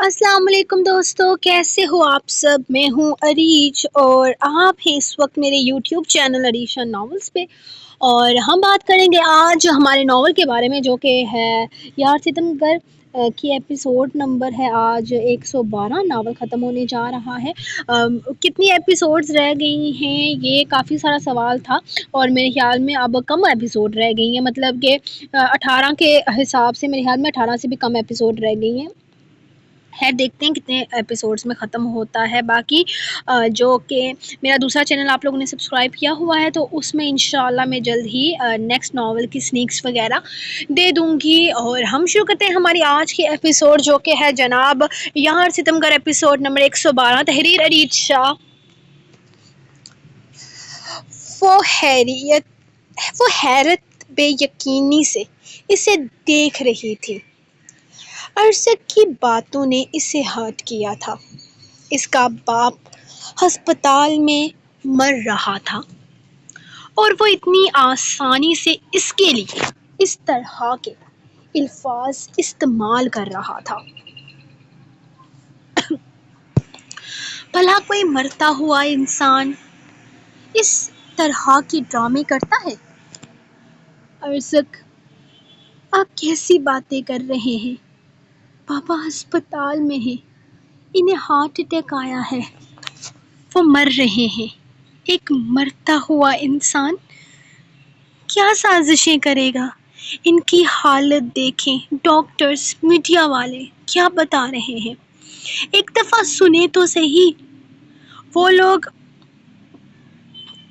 السلام علیکم دوستو، کیسے ہو آپ سب؟ میں ہوں عریج اور آپ ہیں اس وقت میرے یوٹیوب چینل عریشہ ناولز پہ، اور ہم بات کریں گے آج ہمارے ناول کے بارے میں جو کہ ہے یار ستم گر کی ایپیسوڈ نمبر ہے آج 112۔ ناول ختم ہونے جا رہا ہے۔ کتنی ایپیسوڈز رہ گئی ہیں، یہ کافی سارا سوال تھا، اور میرے خیال میں اب کم ایپیسوڈ رہ گئی ہیں، مطلب کہ 18 کے حساب سے میرے خیال میں 18 سے بھی کم ایپیسوڈ رہ گئی ہیں۔ دیکھتے ہیں کتنے ایپیسوڈز میں ختم ہوتا ہے۔ باقی جو کہ میرا دوسرا چینل آپ لوگوں نے سبسکرائب کیا ہوا ہے تو اس میں انشاءاللہ میں جلد ہی نیکسٹ ناول کی سنیکس وغیرہ دے دوں گی۔ اور ہم شروع کرتے ہیں ہماری آج کی ایپیسوڈ جو کہ ہے جناب یار ستم گر ایپیسوڈ نمبر 112، تحریر عریج شاہ۔ وہ حیرت بے یقینی سے اسے دیکھ رہی تھی۔ ارزق کی باتوں نے اسے ہرٹ کیا تھا۔ اس کا باپ ہسپتال میں مر رہا تھا اور وہ اتنی آسانی سے اس کے لیے اس طرح کے الفاظ استعمال کر رہا تھا۔ بھلا کوئی مرتا ہوا انسان اس طرح کے ڈرامے کرتا ہے؟ ارزق، آپ کیسی باتیں کر رہے ہیں؟ پاپا ہسپتال میں ہیں، انہیں ہارٹ اٹیک آیا ہے، وہ مر رہے ہیں۔ ایک مرتا ہوا انسان کیا سازشیں کرے گا؟ ان کی حالت دیکھیں، ڈاکٹرز، میڈیا والے کیا بتا رہے ہیں؟ ایک دفعہ سنیں تو صحیح، وہ لوگ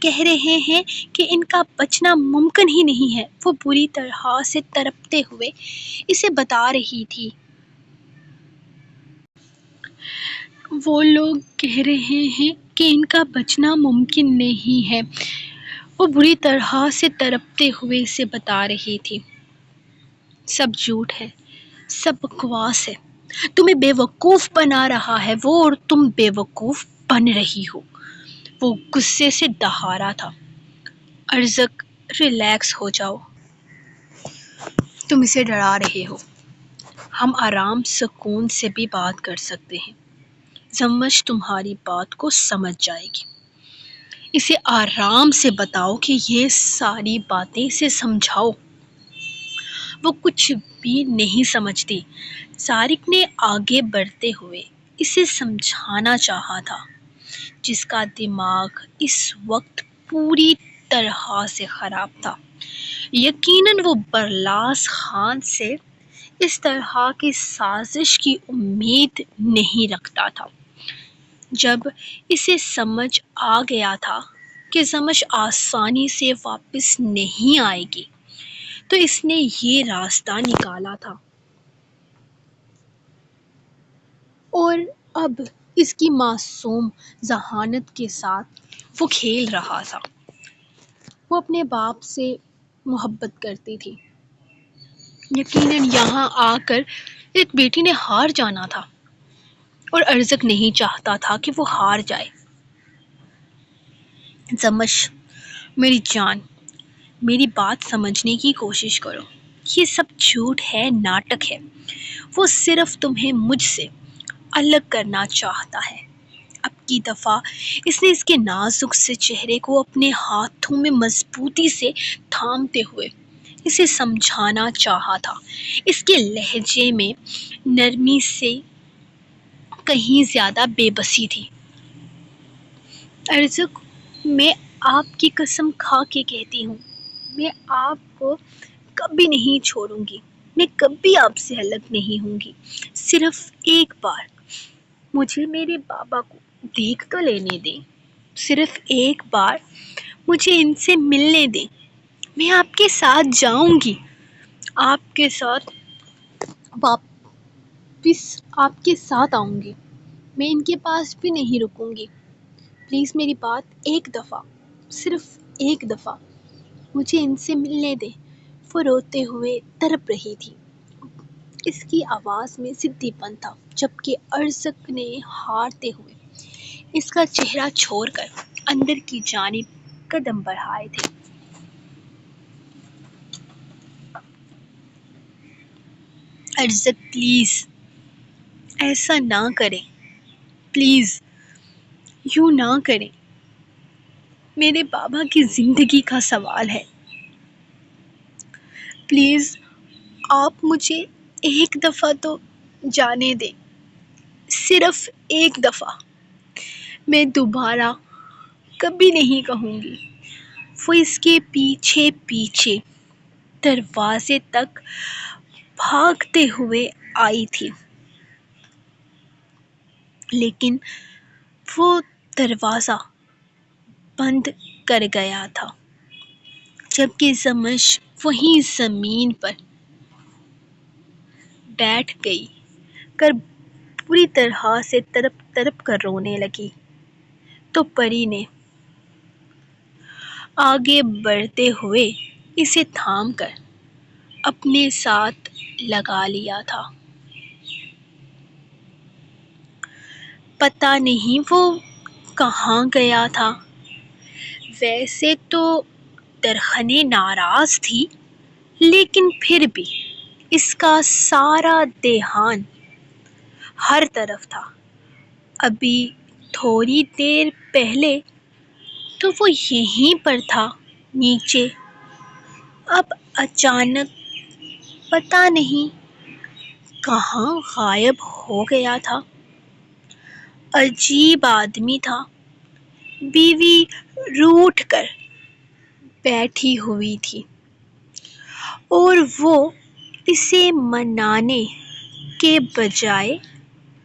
کہہ رہے ہیں کہ ان کا بچنا ممکن ہی نہیں ہے۔ وہ بری طرح سے تڑپتے ہوئے اسے بتا رہی تھی۔ وہ لوگ کہہ رہے ہیں کہ ان کا بچنا ممکن نہیں ہے، وہ بری طرح سے تڑپتے ہوئے اسے بتا رہی تھی۔ سب جھوٹ ہے، سب بکواس ہے، تمہیں بے وقوف بنا رہا ہے وہ اور تم بے وقوف بن رہی ہو۔ وہ غصے سے دہارا تھا۔ ارزق، ریلیکس ہو جاؤ، تم اسے ڈرا رہے ہو، ہم آرام سکون سے بھی بات کر سکتے ہیں، زمج تمہاری بات کو سمجھ جائے گی۔ اسے آرام سے بتاؤ کہ یہ ساری باتیں اسے سمجھاؤ، وہ کچھ بھی نہیں سمجھتی۔ سارق نے آگے بڑھتے ہوئے اسے سمجھانا چاہا تھا، جس کا دماغ اس وقت پوری طرح سے خراب تھا۔ یقیناً وہ برلاس خان سے اس طرح کی سازش کی امید نہیں رکھتا تھا۔ جب اسے سمجھ آ گیا تھا کہ سمجھ آسانی سے واپس نہیں آئے گی تو اس نے یہ راستہ نکالا تھا، اور اب اس کی معصوم ذہانت کے ساتھ وہ کھیل رہا تھا۔ وہ اپنے باپ سے محبت کرتی تھی۔ یقیناً یہاں آ کر ایک بیٹی نے ہار جانا تھا، اور ارزق نہیں چاہتا تھا کہ وہ ہار جائے۔ زمش، میری جان، میری بات سمجھنے کی کوشش کرو، یہ سب جھوٹ ہے، ناٹک ہے۔ وہ صرف تمہیں مجھ سے الگ کرنا چاہتا ہے۔ اب کی دفعہ اس نے اس کے نازک سے چہرے کو اپنے ہاتھوں میں مضبوطی سے تھامتے ہوئے اسے سمجھانا چاہا تھا۔ اس کے لہجے میں نرمی سے کہیں زیادہ بے بسی تھی۔ ارزق، میں آپ کی قسم کھا کے کہتی ہوں، میں آپ کو کبھی نہیں چھوڑوں گی، میں کبھی آپ سے الگ نہیں ہوں گی۔ صرف ایک بار مجھے میرے بابا کو دیکھ تو لینے دیں، صرف ایک بار مجھے ان سے ملنے دیں، میں آپ کے ساتھ جاؤں گی، آپ کے ساتھ واپس آپ کے ساتھ آؤں گی، میں ان کے پاس بھی نہیں رکوں گی۔ پلیز میری بات ایک دفعہ، صرف ایک دفعہ مجھے ان سے ملنے دیں۔ وہ روتے ہوئے تڑپ رہی تھی۔ اس کی آواز میں ضدی پن تھا، جبکہ ارزق نے ہارتے ہوئے اس کا چہرہ چھوڑ کر اندر کی جانب قدم بڑھائے تھے۔ ارزق پلیز، ایسا نہ کریں، پلیز یوں نہ کریں، میرے بابا کی زندگی کا سوال ہے، پلیز آپ مجھے ایک دفعہ تو جانے دیں، صرف ایک دفعہ، میں دوبارہ کبھی نہیں کہوں گی۔ وہ اس کے پیچھے پیچھے دروازے تک بھاگتے ہوئے آئی تھی، لیکن وہ دروازہ بند کر گیا تھا، جبکہ زمش وہیں زمین پر بیٹھ گئی کر پوری طرح سے تڑپ تڑپ کر رونے لگی، تو پری نے آگے بڑھتے ہوئے اسے تھام کر اپنے ساتھ لگا لیا تھا۔ پتہ نہیں وہ کہاں گیا تھا، ویسے تو درخنے ناراض تھی، لیکن پھر بھی اس کا سارا دھیان ہر طرف تھا۔ ابھی تھوڑی دیر پہلے تو وہ یہیں پر تھا نیچے، اب اچانک پتہ نہیں کہاں غائب ہو گیا تھا۔ عجیب آدمی تھا، بیوی روٹھ کر بیٹھی ہوئی تھی اور وہ اسے منانے کے بجائے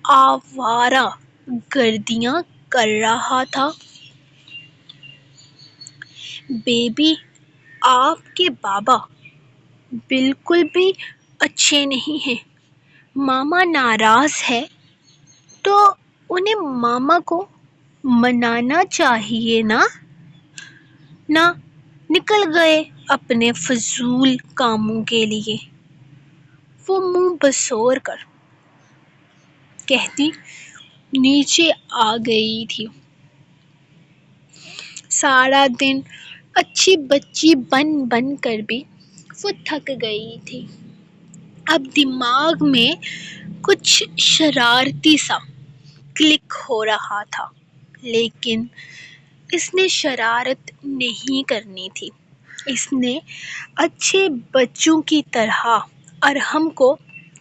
آوارہ گردیاں کر رہا تھا۔ بیبی، آپ کے بابا بالکل بھی اچھے نہیں ہیں، ماما ناراض ہے تو انہیں ماما کو منانا چاہیے نا۔ نہ نکل گئے اپنے فضول کاموں کے لیے، وہ منہ بسور کر کہتی نیچے آ گئی تھی۔ سارا دن اچھی بچی بن بن کر بھی وہ تھک گئی تھی، اب دماغ میں کچھ شرارتی سا کلک ہو رہا تھا، لیکن اس نے شرارت نہیں کرنی تھی، اس نے اچھے بچوں کی طرح ارحم کو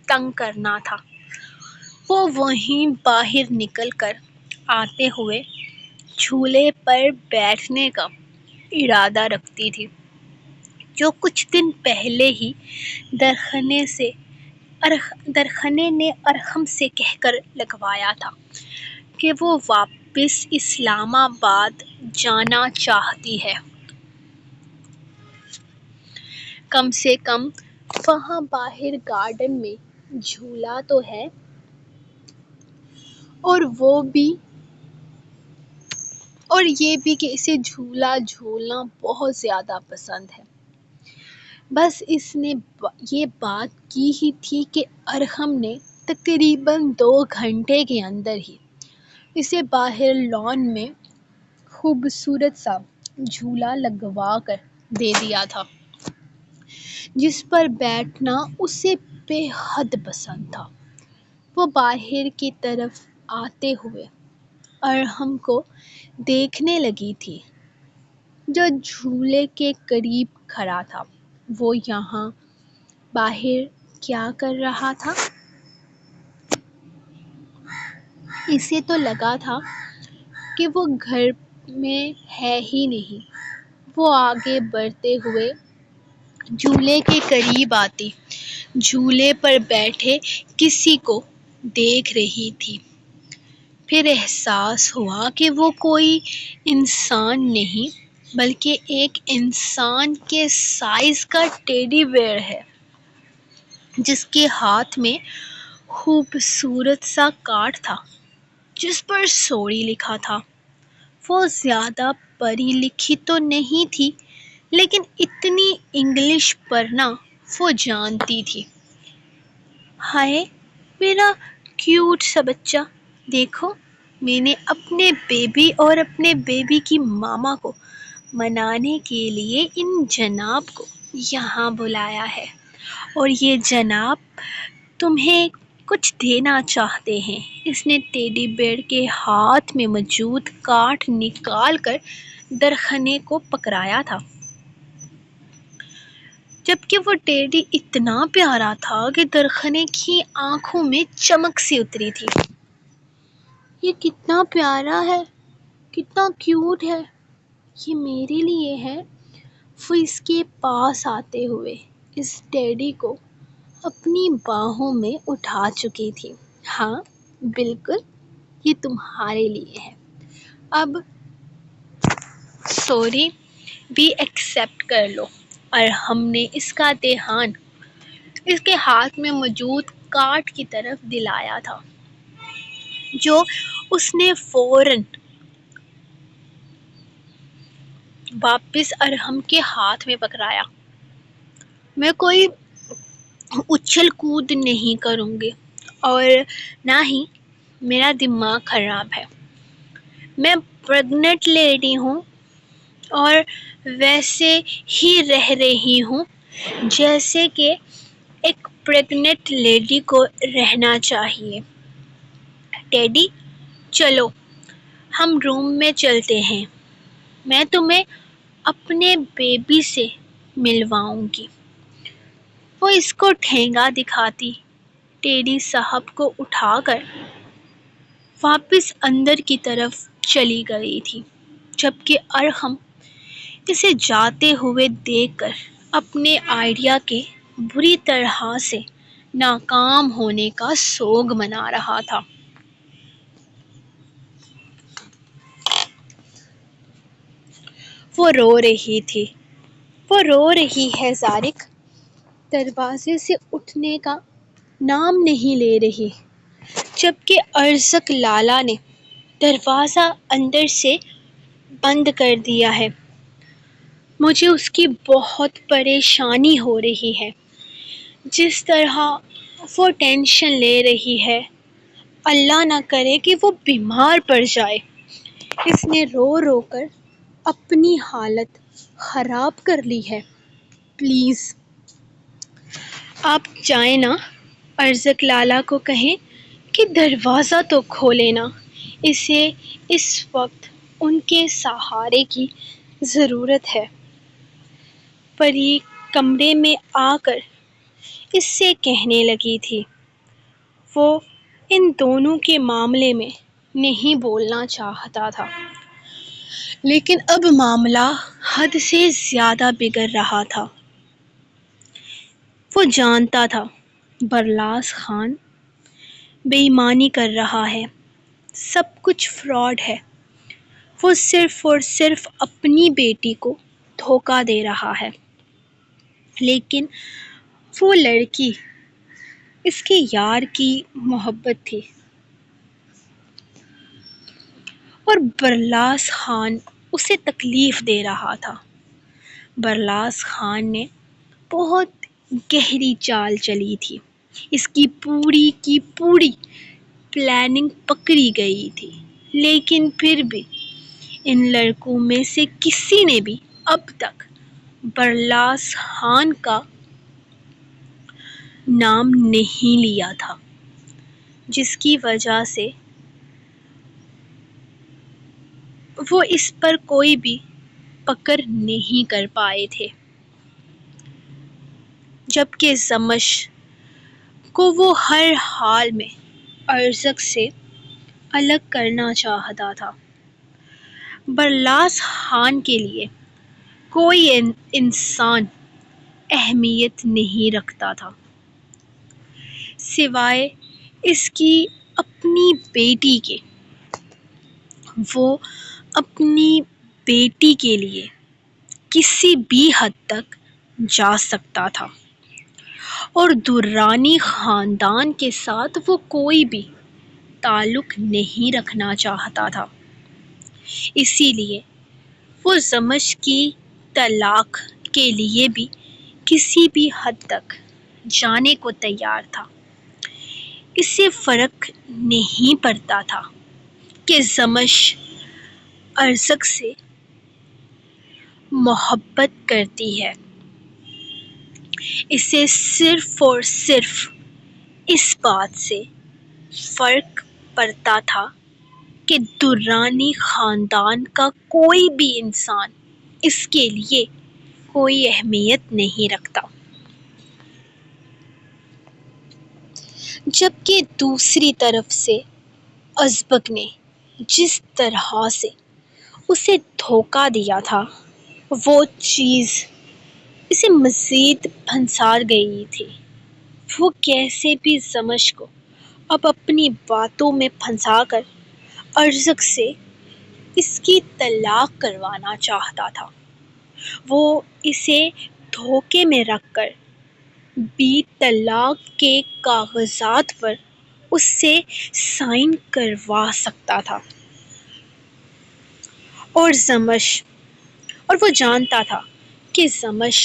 تنگ کرنا تھا۔ وہ وہیں باہر نکل کر آتے ہوئے جھولے پر بیٹھنے کا ارادہ رکھتی تھی، جو کچھ دن پہلے ہی درخنے نے ارحم سے کہہ کر لگوایا تھا کہ وہ واپس اسلام آباد جانا چاہتی ہے۔ کم سے کم وہاں باہر گارڈن میں جھولا تو ہے، اور یہ بھی کہ اسے جھولا جھولنا بہت زیادہ پسند ہے۔ بس اس نے یہ بات کی ہی تھی کہ ارحم نے تقریباً 2 گھنٹے کے اندر ہی اسے باہر لان میں خوبصورت سا جھولا لگوا کر دے دیا تھا، جس پر بیٹھنا اسے بے حد پسند تھا۔ وہ باہر کی طرف آتے ہوئے ارحم کو دیکھنے لگی تھی، جو جھولے کے قریب کھڑا تھا۔ وہ یہاں باہر کیا کر رہا تھا؟ اسے تو لگا تھا کہ وہ گھر میں ہے ہی نہیں۔ وہ آگے بڑھتے ہوئے جھولے کے قریب آتی جھولے پر بیٹھے کسی کو دیکھ رہی تھی، پھر احساس ہوا کہ وہ کوئی انسان نہیں بلکہ ایک انسان کے سائز کا ٹیڈی بیئر ہے، جس کے ہاتھ میں خوبصورت سا کارڈ تھا جس پر سوری لکھا تھا۔ وہ زیادہ پڑھی لکھی تو نہیں تھی، لیکن اتنی انگلش پڑھنا وہ جانتی تھی۔ ہائے میرا کیوٹ سا بچہ، دیکھو میں نے اپنے بیبی اور اپنے بیبی کی ماما کو منانے کے لیے ان جناب کو یہاں بلایا ہے، اور یہ جناب تمہیں کچھ دینا چاہتے ہیں۔ اس نے ٹیڈی بیئر کے ہاتھ میں موجود کاٹ نکال کر درخنے کو پکڑایا تھا، جبکہ وہ ٹیڈی اتنا پیارا تھا کہ درخنے کی آنکھوں میں چمک سی اتری تھی۔ یہ کتنا پیارا ہے، کتنا کیوٹ ہے، یہ میرے لیے ہے۔ وہ اس کے پاس آتے ہوئے اس ٹیڈی کو اپنی باہوں میں اٹھا چکی تھی۔ ہاں بالکل، یہ تمہارے لیے ہے، اب سوری بھی ایکسپٹ کر لو۔ اور ہم نے اس کا دھیان اس کے ہاتھ میں موجود کاٹ کی طرف دلایا تھا، جو اس نے فوراً واپس ارحم کے ہاتھ میں پکڑایا۔ میں کوئی اچھل کود نہیں کروں گی اور نہ ہی میرا دماغ خراب ہے۔ میں پریگننٹ لیڈی ہوں اور ویسے ہی رہ رہی ہوں جیسے کہ ایک پریگننٹ لیڈی کو رہنا چاہیے۔ ٹیڈی چلو ہم روم میں چلتے ہیں، میں تمہیں اپنے بیبی سے ملواؤں گی۔ وہ اس کو ٹھینگا دکھاتی ٹیڈی صاحب کو اٹھا کر واپس اندر کی طرف چلی گئی تھی، جبکہ ارحم اسے جاتے ہوئے دیکھ کر اپنے آئیڈیا کے بری طرح سے ناکام ہونے کا سوگ منا رہا تھا۔ وہ رو رہی تھی، وہ رو رہی ہے زارق، دروازے سے اٹھنے کا نام نہیں لے رہی، جبکہ ارزق لالہ نے دروازہ اندر سے بند کر دیا ہے۔ مجھے اس کی بہت پریشانی ہو رہی ہے، جس طرح وہ ٹینشن لے رہی ہے، اللہ نہ کرے کہ وہ بیمار پڑ جائے۔ اس نے رو رو کر اپنی حالت خراب کر لی ہے۔ پلیز آپ جائیں نا، ارزق لالہ کو کہیں کہ دروازہ تو کھولے نا، اسے اس وقت ان کے سہارے کی ضرورت ہے۔ پری کمرے میں آ کر اس سے کہنے لگی تھی۔ وہ ان دونوں کے معاملے میں نہیں بولنا چاہتا تھا، لیکن اب معاملہ حد سے زیادہ بگڑ رہا تھا۔ وہ جانتا تھا برلاس خان بے ایمانی کر رہا ہے، سب کچھ فراڈ ہے، وہ صرف اور صرف اپنی بیٹی کو دھوکہ دے رہا ہے۔ لیکن وہ لڑکی اس کے یار کی محبت تھی اور برلاس خان اسے تکلیف دے رہا تھا۔ برلاس خان نے بہت گہری چال چلی تھی، اس کی پوری پلاننگ پکڑی گئی تھی، لیکن پھر بھی ان لڑکوں میں سے کسی نے بھی اب تک برلاس خان کا نام نہیں لیا تھا، جس کی وجہ سے وہ اس پر کوئی بھی پکڑ نہیں کر پائے تھے، جبکہ زمش کو وہ ہر حال میں ارزق سے الگ کرنا چاہتا تھا۔ برلاس خان کے لیے کوئی انسان اہمیت نہیں رکھتا تھا سوائے اس کی اپنی بیٹی کے۔ وہ اپنی بیٹی کے لیے کسی بھی حد تک جا سکتا تھا اور درانی خاندان کے ساتھ وہ کوئی بھی تعلق نہیں رکھنا چاہتا تھا، اسی لیے وہ زمش کی طلاق کے لیے بھی کسی بھی حد تک جانے کو تیار تھا۔ اسے فرق نہیں پڑتا تھا کہ زمش ارزق سے محبت کرتی ہے، اسے صرف اور صرف اس بات سے فرق پڑتا تھا کہ درانی خاندان کا کوئی بھی انسان اس کے لیے کوئی اہمیت نہیں رکھتا، جبکہ دوسری طرف سے ازبک نے جس طرح سے اسے دھوکہ دیا تھا وہ چیز اسے مزید پھنسا گئی تھی۔ وہ کیسے بھی زمش کو اب اپنی باتوں میں پھنسا کر ارزق سے اس کی طلاق کروانا چاہتا تھا۔ وہ اسے دھوکے میں رکھ کر بھی طلاق کے کاغذات پر اس سے سائن کروا سکتا تھا، اور وہ جانتا تھا کہ زمش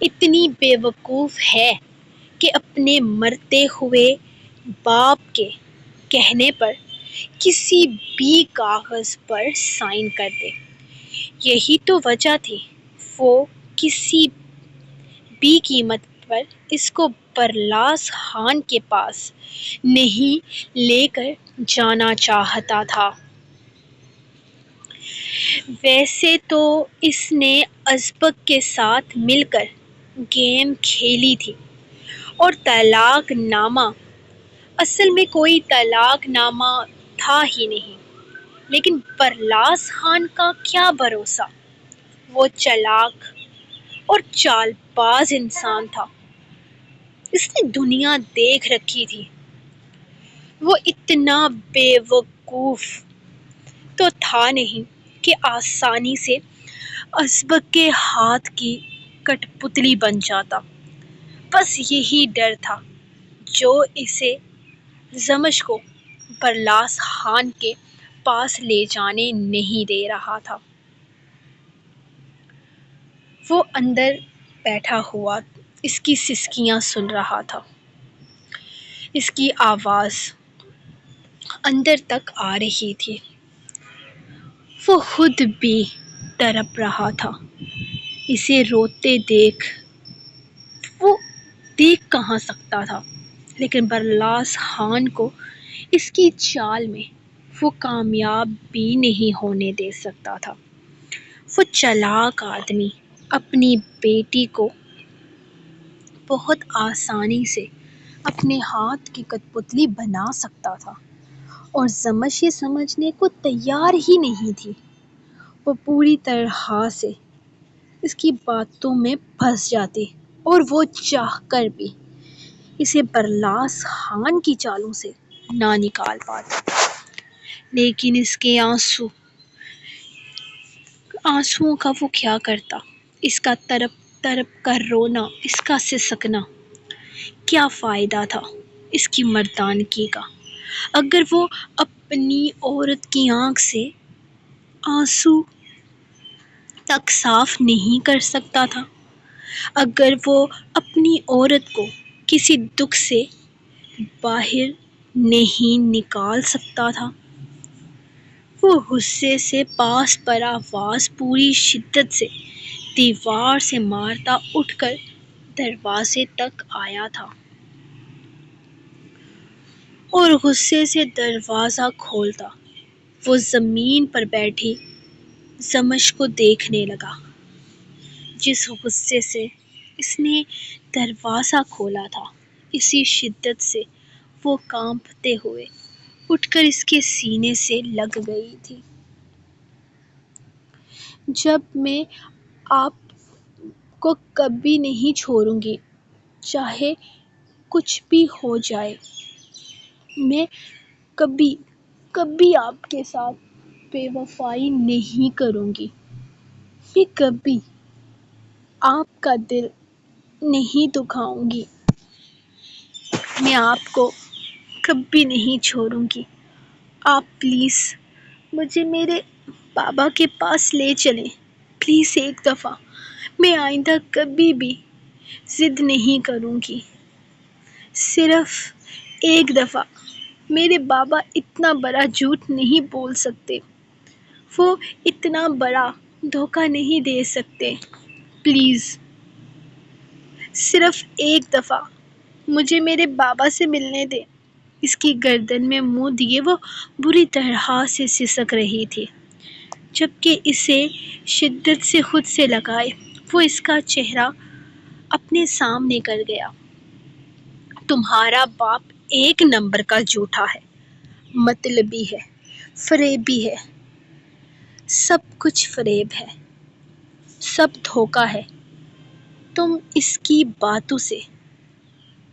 اتنی بے وقوف ہے کہ اپنے مرتے ہوئے باپ کے کہنے پر کسی بھی کاغذ پر سائن کر دے۔ یہی تو وجہ تھی وہ کسی بھی قیمت پر اس کو برلاس خان کے پاس نہیں لے کر جانا چاہتا تھا۔ ویسے تو اس نے ازبک کے ساتھ مل کر گیم کھیلی تھی اور طلاق نامہ اصل میں کوئی طلاق نامہ تھا ہی نہیں، لیکن برلاس خان کا کیا بھروسہ، وہ چالاک اور چال باز انسان تھا، اس نے دنیا دیکھ رکھی تھی۔ وہ اتنا بے وقوف تو تھا نہیں کہ آسانی سے ازبک کے ہاتھ کی کٹ پتلی بن جاتا۔ بس یہی ڈر تھا جو اسے زمش کو برلاس خان کے پاس لے جانے نہیں دے رہا تھا۔ وہ اندر بیٹھا ہوا اس کی سسکیاں سن رہا تھا، اس کی آواز اندر تک آ رہی تھی۔ وہ خود بھی تڑپ رہا تھا۔ اسے روتے وہ دیکھ کہاں سکتا تھا، لیکن برلاس خان کو اس کی چال میں وہ کامیاب بھی نہیں ہونے دے سکتا تھا۔ وہ چالاک آدمی اپنی بیٹی کو بہت آسانی سے اپنے ہاتھ کی کٹ پتلی بنا سکتا تھا، اور زمش یہ سمجھنے کو تیار ہی نہیں تھی۔ وہ پوری طرح سے اس کی باتوں میں پھنس جاتی اور وہ چاہ کر بھی اسے برلاس خان کی چالوں سے نہ نکال پاتی، لیکن اس کے آنسوؤں کا وہ کیا کرتا؟ اس کا تڑپ تڑپ کر رونا، اس کا سسکنا، کیا فائدہ تھا اس کی مردانگی کا اگر وہ اپنی عورت کی آنکھ سے آنسو تک صاف نہیں کر سکتا تھا، اگر وہ اپنی عورت کو کسی دکھ سے باہر نہیں نکال سکتا تھا۔ وہ غصے سے پاس پر آواز پوری شدت سے دیوار سے مارتا اٹھ کر دروازے تک آیا تھا اور غصے سے دروازہ کھولتا وہ زمین پر بیٹھی زمش کو دیکھنے لگا۔ جس غصے سے اس نے دروازہ کھولا تھا، اسی شدت سے وہ کانپتے ہوئے اٹھ کر اس کے سینے سے لگ گئی تھی۔ جب میں آپ کو کبھی نہیں چھوڑوں گی، چاہے کچھ بھی ہو جائے، میں کبھی کبھی آپ کے ساتھ بے وفائی نہیں کروں گی، میں کبھی آپ کا دل نہیں دکھاؤں گی، میں آپ کو کبھی نہیں چھوڑوں گی۔ آپ پلیز مجھے میرے بابا کے پاس لے چلیں، پلیز ایک دفعہ، میں آئندہ کبھی بھی ضد نہیں کروں گی، صرف ایک دفعہ۔ میرے بابا اتنا بڑا جھوٹ نہیں بول سکتے، وہ اتنا بڑا دھوکہ نہیں دے سکتے، پلیز صرف ایک دفعہ مجھے میرے بابا سے ملنے دے۔ اس کی گردن میں منہ دیے وہ بری طرح سے سسک رہی تھی، جبکہ اسے شدت سے خود سے لگائے وہ اس کا چہرہ اپنے سامنے کر گیا۔ تمہارا باپ ایک نمبر کا جھوٹا ہے، مطلبی ہے، فریبی ہے، سب کچھ فریب ہے، سب دھوکہ ہے۔ تم اس کی باتوں سے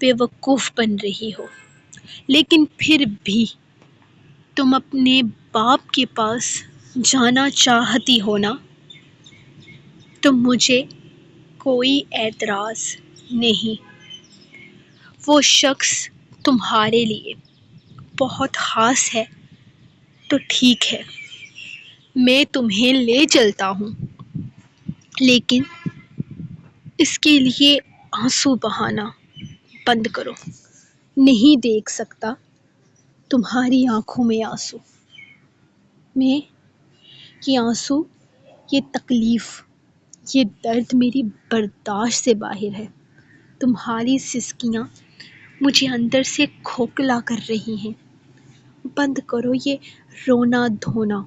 بے وقوف بن رہی ہو، لیکن پھر بھی تم اپنے باپ کے پاس جانا چاہتی ہو نا؟ تو مجھے کوئی اعتراض نہیں۔ وہ شخص تمہارے لیے بہت خاص ہے تو ٹھیک ہے، میں تمہیں لے چلتا ہوں، لیکن اس کے لیے آنسو بہانا بند کرو۔ نہیں دیکھ سکتا تمہاری آنکھوں میں آنسو، میں یہ آنسو، یہ تکلیف، یہ درد میری برداشت سے باہر ہے۔ تمہاری سسکیاں مجھے اندر سے کھوکھلا کر رہی ہیں۔ بند کرو یہ رونا دھونا۔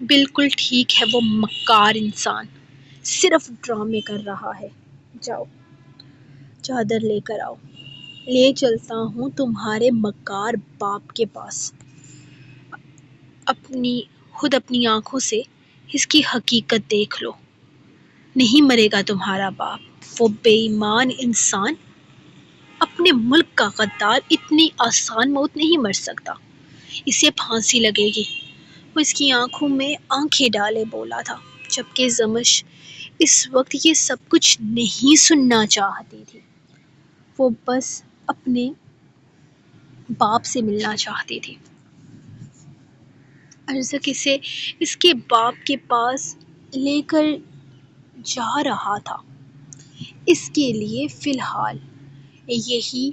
بالکل ٹھیک ہے، وہ مکار انسان صرف ڈرامے کر رہا ہے۔ جاؤ چادر لے کر آؤ، لے چلتا ہوں تمہارے مکار باپ کے پاس۔ خود اپنی آنکھوں سے اس کی حقیقت دیکھ لو۔ نہیں مرے گا تمہارا باپ، وہ بے ایمان انسان، اپنے ملک کا غدار، اتنی آسان موت نہیں مر سکتا، اسے پھانسی لگے گی۔ وہ اس کی آنکھوں میں آنکھیں ڈالے بولا تھا، جبکہ زمش اس وقت یہ سب کچھ نہیں سننا چاہتی تھی۔ وہ بس اپنے باپ سے ملنا چاہتی تھی۔ ارزق اسے اس کے باپ کے پاس لے کر جا رہا تھا۔ اس کے لیے فی الحال یہی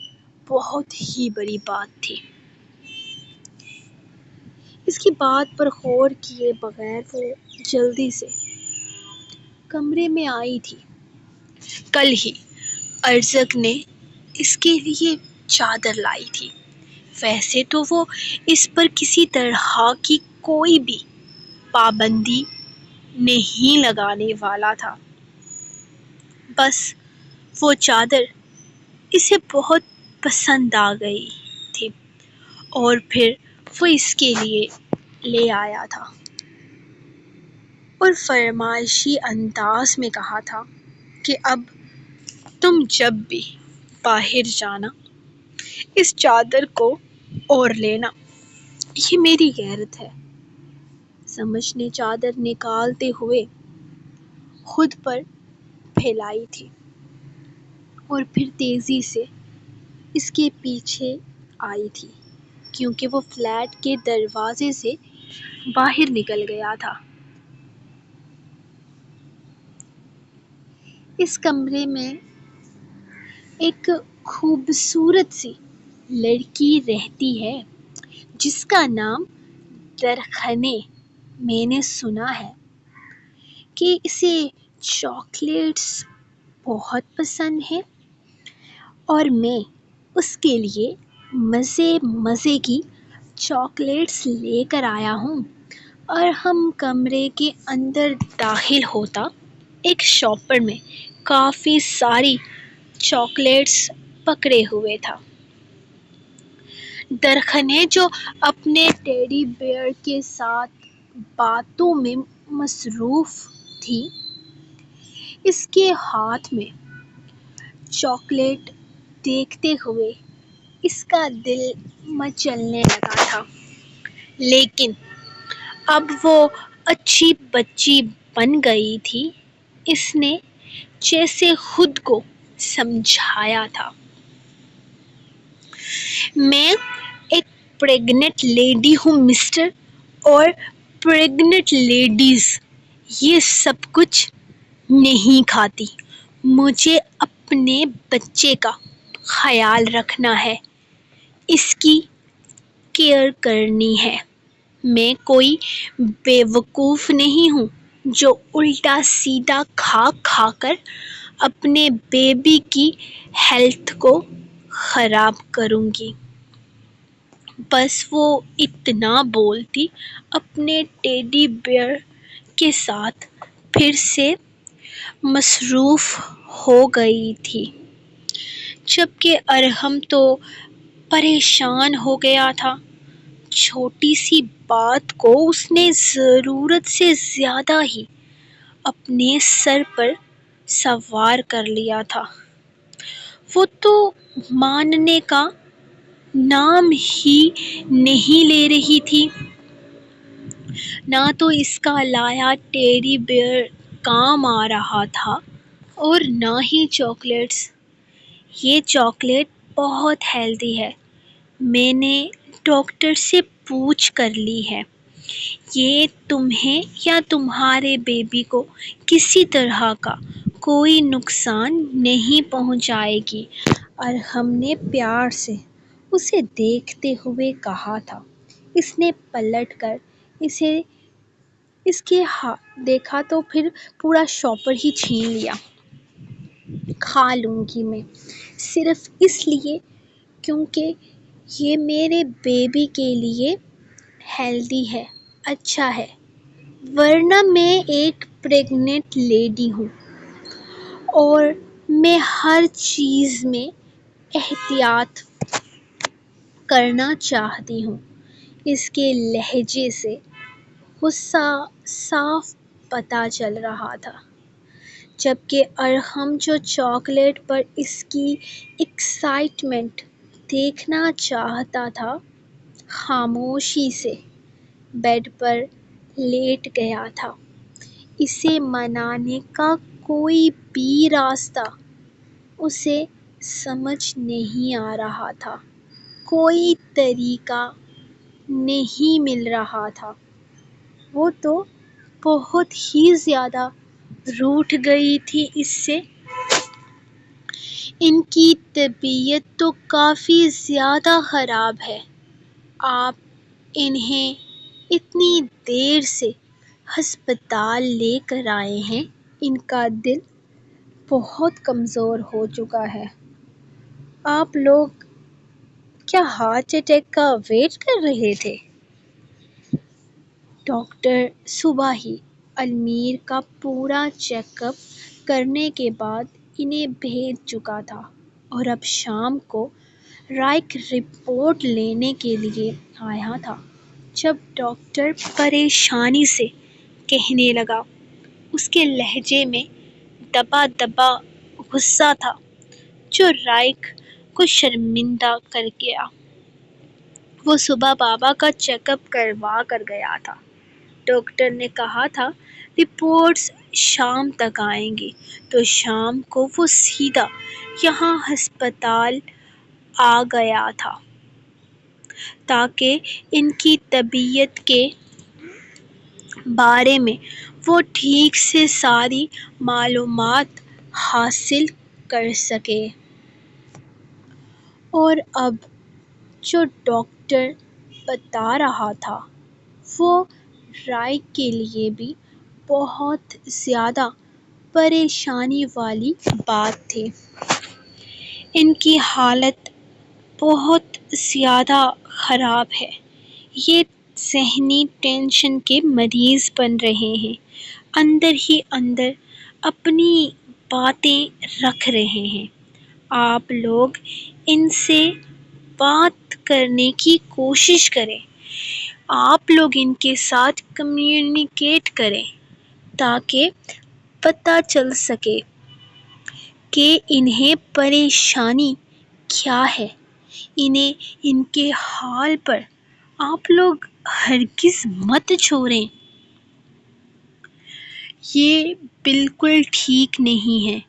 بہت ہی بڑی بات تھی۔ اس کی بات پر غور کیے بغیر وہ جلدی سے کمرے میں آئی تھی۔ کل ہی ارزق نے اس کے لیے چادر لائی تھی۔ ویسے تو وہ اس پر کسی طرح کی کوئی بھی پابندی نہیں لگانے والا تھا، بس وہ چادر اسے بہت پسند آ گئی تھی اور پھر وہ اس کے لیے لے آیا تھا اور فرمائشی انداز میں کہا تھا کہ اب تم جب بھی باہر جانا اس چادر کو اور لینا، یہ میری غیرت ہے۔ سمجھ نے چادر نکالتے ہوئے خود پر پھیلائی تھی اور پھر تیزی سے اس کے پیچھے آئی تھی، کیونکہ وہ فلیٹ کے دروازے سے باہر نکل گیا تھا۔ اس کمرے میں ایک خوبصورت سی لڑکی رہتی ہے جس کا نام درخنے۔ میں نے سنا ہے کہ اسے چاکلیٹس بہت پسند ہیں اور میں اس کے لیے مزے کی چاکلیٹس لے کر آیا ہوں۔ اور ہم کمرے کے اندر داخل ہوتا ایک شاپر میں کافی ساری چاکلیٹس پکڑے ہوئے تھا۔ درخنے جو اپنے ٹیڈی بیئر کے ساتھ باتوں میں مصروف تھی، اس کے ہاتھ میں چاکلیٹ دیکھتے ہوئے اس کا دل مچلنے لگا تھا، لیکن اب وہ اچھی بچی بن گئی تھی۔ اس نے جیسے خود کو سمجھایا تھا، میں ایک پریگننٹ لیڈی ہوں مسٹر، اور پریگننٹ لیڈیز یہ سب کچھ نہیں کھاتی۔ مجھے اپنے بچے کا خیال رکھنا ہے، اس کی کیئر کرنی ہے۔ میں کوئی بے وقوف نہیں ہوں جو الٹا سیدھا کھا کر اپنے بیبی کی ہیلتھ کو خراب کروں گی۔ بس وہ اتنا بولتی اپنے ٹیڈی بیئر کے ساتھ پھر سے مصروف ہو گئی تھی، جبکہ ارحم تو پریشان ہو گیا تھا۔ چھوٹی سی بات کو اس نے ضرورت سے زیادہ ہی اپنے سر پر سوار کر لیا تھا۔ وہ تو ماننے کا نام ہی نہیں لے رہی تھی۔ نہ تو اس کا لایا ٹیڈی بیئر کام آ رہا تھا اور نہ ہی چاکلیٹس۔ یہ چاکلیٹ بہت ہیلدی ہے، میں نے ڈاکٹر سے پوچھ کر لی ہے، یہ تمہیں یا تمہارے بیبی کو کسی طرح کا کوئی نقصان نہیں پہنچائے گی، ارحم نے پیار سے اسے دیکھتے ہوئے کہا تھا۔ اس نے پلٹ کر اس کے دیکھا تو پھر پورا شاپر ہی چھین لیا۔ کھا لوں گی میں، صرف اس لیے کیونکہ یہ میرے بیبی کے لیے ہیلدی ہے، اچھا ہے، ورنہ میں ایک پریگننٹ لیڈی ہوں اور میں ہر چیز میں احتیاط کرنا چاہتی ہوں۔ اس کے لہجے سے غصہ صاف پتہ چل رہا تھا، جبکہ ارحم جو چاکلیٹ پر اس کی ایکسائٹمنٹ دیکھنا چاہتا تھا، خاموشی سے بیڈ پر لیٹ گیا تھا۔ اسے منانے کا کوئی بھی راستہ اسے سمجھ نہیں آ رہا تھا، کوئی طریقہ نہیں مل رہا تھا۔ وہ تو بہت ہی زیادہ روٹھ گئی تھی اس سے۔ ان کی طبیعت تو کافی زیادہ خراب ہے، آپ انہیں اتنی دیر سے ہسپتال لے کر آئے ہیں، ان کا دل بہت کمزور ہو چکا ہے۔ آپ لوگ کیا ہارٹ اٹیک کا ویٹ کر رہے تھے؟ ڈاکٹر صبح ہی المیر کا پورا چیک اپ کرنے کے بعد انہیں بھیج چکا تھا اور اب شام کو رائق رپورٹ لینے کے لیے آیا تھا، جب ڈاکٹر پریشانی سے کہنے لگا، اس کے لہجے میں دبا دبا غصہ تھا جو رائق کو شرمندہ کر گیا۔ وہ صبح بابا کا چیک اپ کروا کر گیا تھا، ڈاکٹر نے کہا تھا رپورٹس شام تک آئیں گی، تو شام کو وہ سیدھا یہاں ہسپتال آ گیا تھا تاکہ ان کی طبیعت کے بارے میں وہ ٹھیک سے ساری معلومات حاصل کر سکے۔ اور اب جو ڈاکٹر بتا رہا تھا وہ رائق کے لیے بھی بہت زیادہ پریشانی والی بات تھی۔ ان کی حالت بہت زیادہ خراب ہے، یہ ذہنی ٹینشن کے مریض بن رہے ہیں، اندر ہی اندر اپنی باتیں رکھ رہے ہیں۔ آپ لوگ ان سے بات کرنے کی کوشش کریں، آپ لوگ ان کے ساتھ کمیونیکیٹ کریں تاکہ پتہ چل سکے کہ انہیں پریشانی کیا ہے۔ انہیں ان کے حال پر آپ لوگ ہرگز مت چھوڑیں، یہ بالکل ٹھیک نہیں ہے۔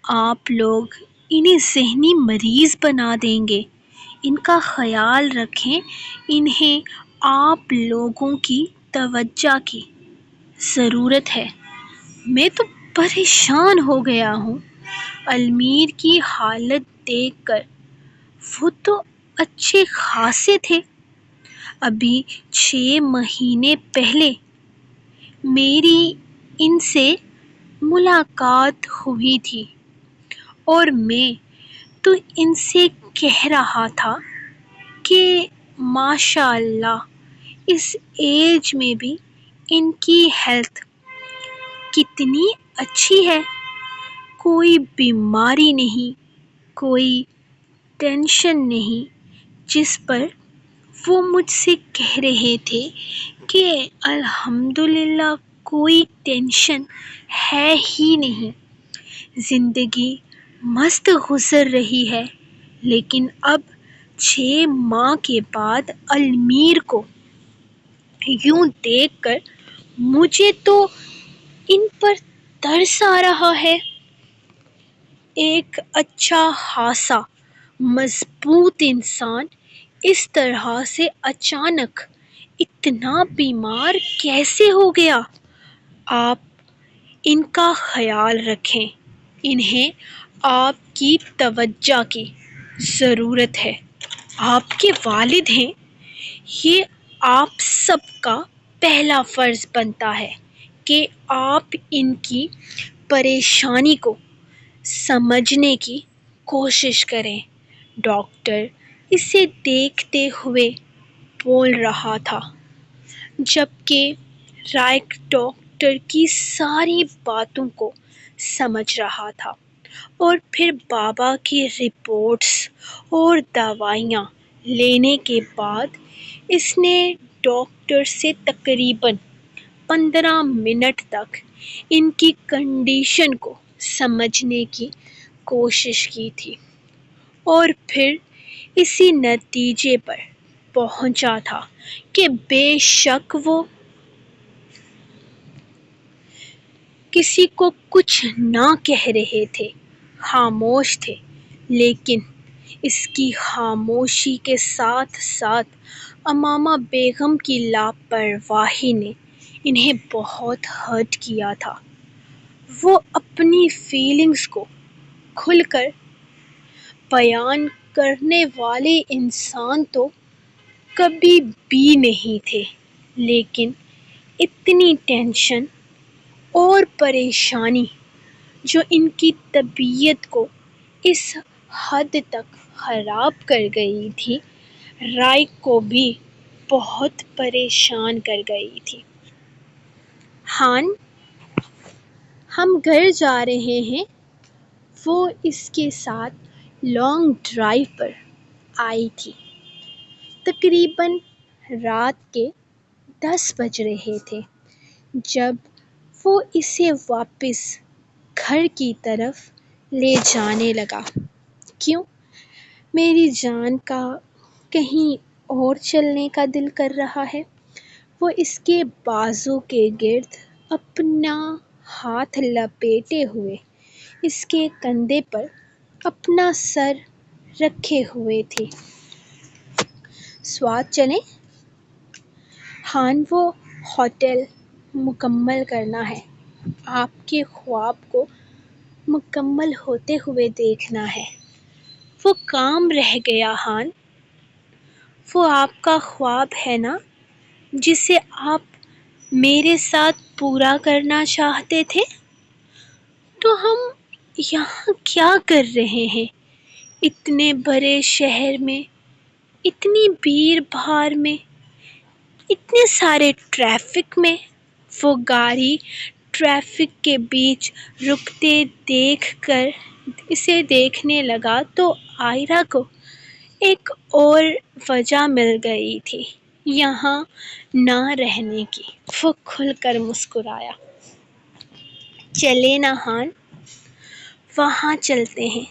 آپ لوگ انہیں ذہنی مریض بنا دیں گے، ان کا خیال رکھیں، انہیں آپ لوگوں کی توجہ کی ضرورت ہے۔ میں تو پریشان ہو گیا ہوں المیر کی حالت دیکھ کر، وہ تو اچھے خاصے تھے، ابھی 6 مہینے پہلے میری ان سے ملاقات ہوئی تھی اور میں تو ان سے کہہ رہا تھا کہ ماشاء اللہ اس ایج میں بھی ان کی ہیلتھ کتنی اچھی ہے، کوئی بیماری نہیں، کوئی ٹینشن نہیں، جس پر وہ مجھ سے کہہ رہے تھے کہ الحمدللہ کوئی ٹینشن ہے ہی نہیں، زندگی مست گزر رہی ہے۔ لیکن اب 6 ماہ کے بعد المیر کو یوں دیکھ کر مجھے تو ان پر ترس آ رہا ہے۔ ایک اچھا خاصا مضبوط انسان اس طرح سے اچانک اتنا بیمار کیسے ہو گیا؟ آپ ان کا خیال رکھیں، انہیں آپ کی توجہ کی ضرورت ہے، آپ کے والد ہیں، یہ آپ سب کا پہلا فرض بنتا ہے کہ آپ ان کی پریشانی کو سمجھنے کی کوشش کریں۔ ڈاکٹر اسے دیکھتے ہوئے بول رہا تھا، جبکہ رائٹ ڈاکٹر کی ساری باتوں کو سمجھ رہا تھا، اور پھر بابا کی رپورٹس اور دوائیاں لینے کے بعد اس نے ڈاکٹر سے تقریباً 15 منٹ تک ان کی کنڈیشن کو سمجھنے کی کوشش کی تھی، اور پھر اسی نتیجے پر پہنچا تھا کہ بے شک وہ کسی کو کچھ نہ کہہ رہے تھے، خاموش تھے، لیکن اس کی خاموشی کے ساتھ ساتھ امامہ بیگم کی لاپرواہی نے انہیں بہت ہرٹ کیا تھا۔ وہ اپنی فیلنگز کو کھل کر بیان کرنے والے انسان تو کبھی بھی نہیں تھے، لیکن اتنی ٹینشن اور پریشانی جو ان کی طبیعت کو اس حد تک خراب کر گئی تھی، رائے کو بھی بہت پریشان کر گئی تھی۔ ہان، ہم گھر جا رہے ہیں۔ وہ اس کے ساتھ لانگ ڈرائیو پر آئی تھی۔ تقریباً رات کے 10 بج رہے تھے جب وہ اسے واپس گھر کی طرف لے جانے لگا۔ کیوں؟ میری جان کا کہیں اور چلنے کا دل کر رہا ہے۔ وہ اس کے بازو کے گرد اپنا ہاتھ لپیٹے ہوئے اس کے کندھے پر اپنا سر رکھے ہوئے تھی۔ سوات چلیں؟ ہان، وہ ہوٹل مکمل کرنا ہے، آپ کے خواب کو مکمل ہوتے ہوئے دیکھنا ہے۔ وہ کام رہ گیا ہان، وہ آپ کا خواب ہے نا جسے آپ میرے ساتھ پورا کرنا چاہتے تھے؟ تو ہم یہاں کیا کر رہے ہیں، اتنے بڑے شہر میں، اتنی بھیڑ بھاڑ میں، اتنے سارے ٹریفک میں؟ وہ گاڑی ٹریفک کے بیچ رکتے دیکھ کر اسے دیکھنے لگا تو عائرہ کو ایک اور وجہ مل گئی تھی یہاں نہ رہنے کی۔ وہ کھل کر مسکرایا۔ چلیں نا ہان، وہاں چلتے ہیں،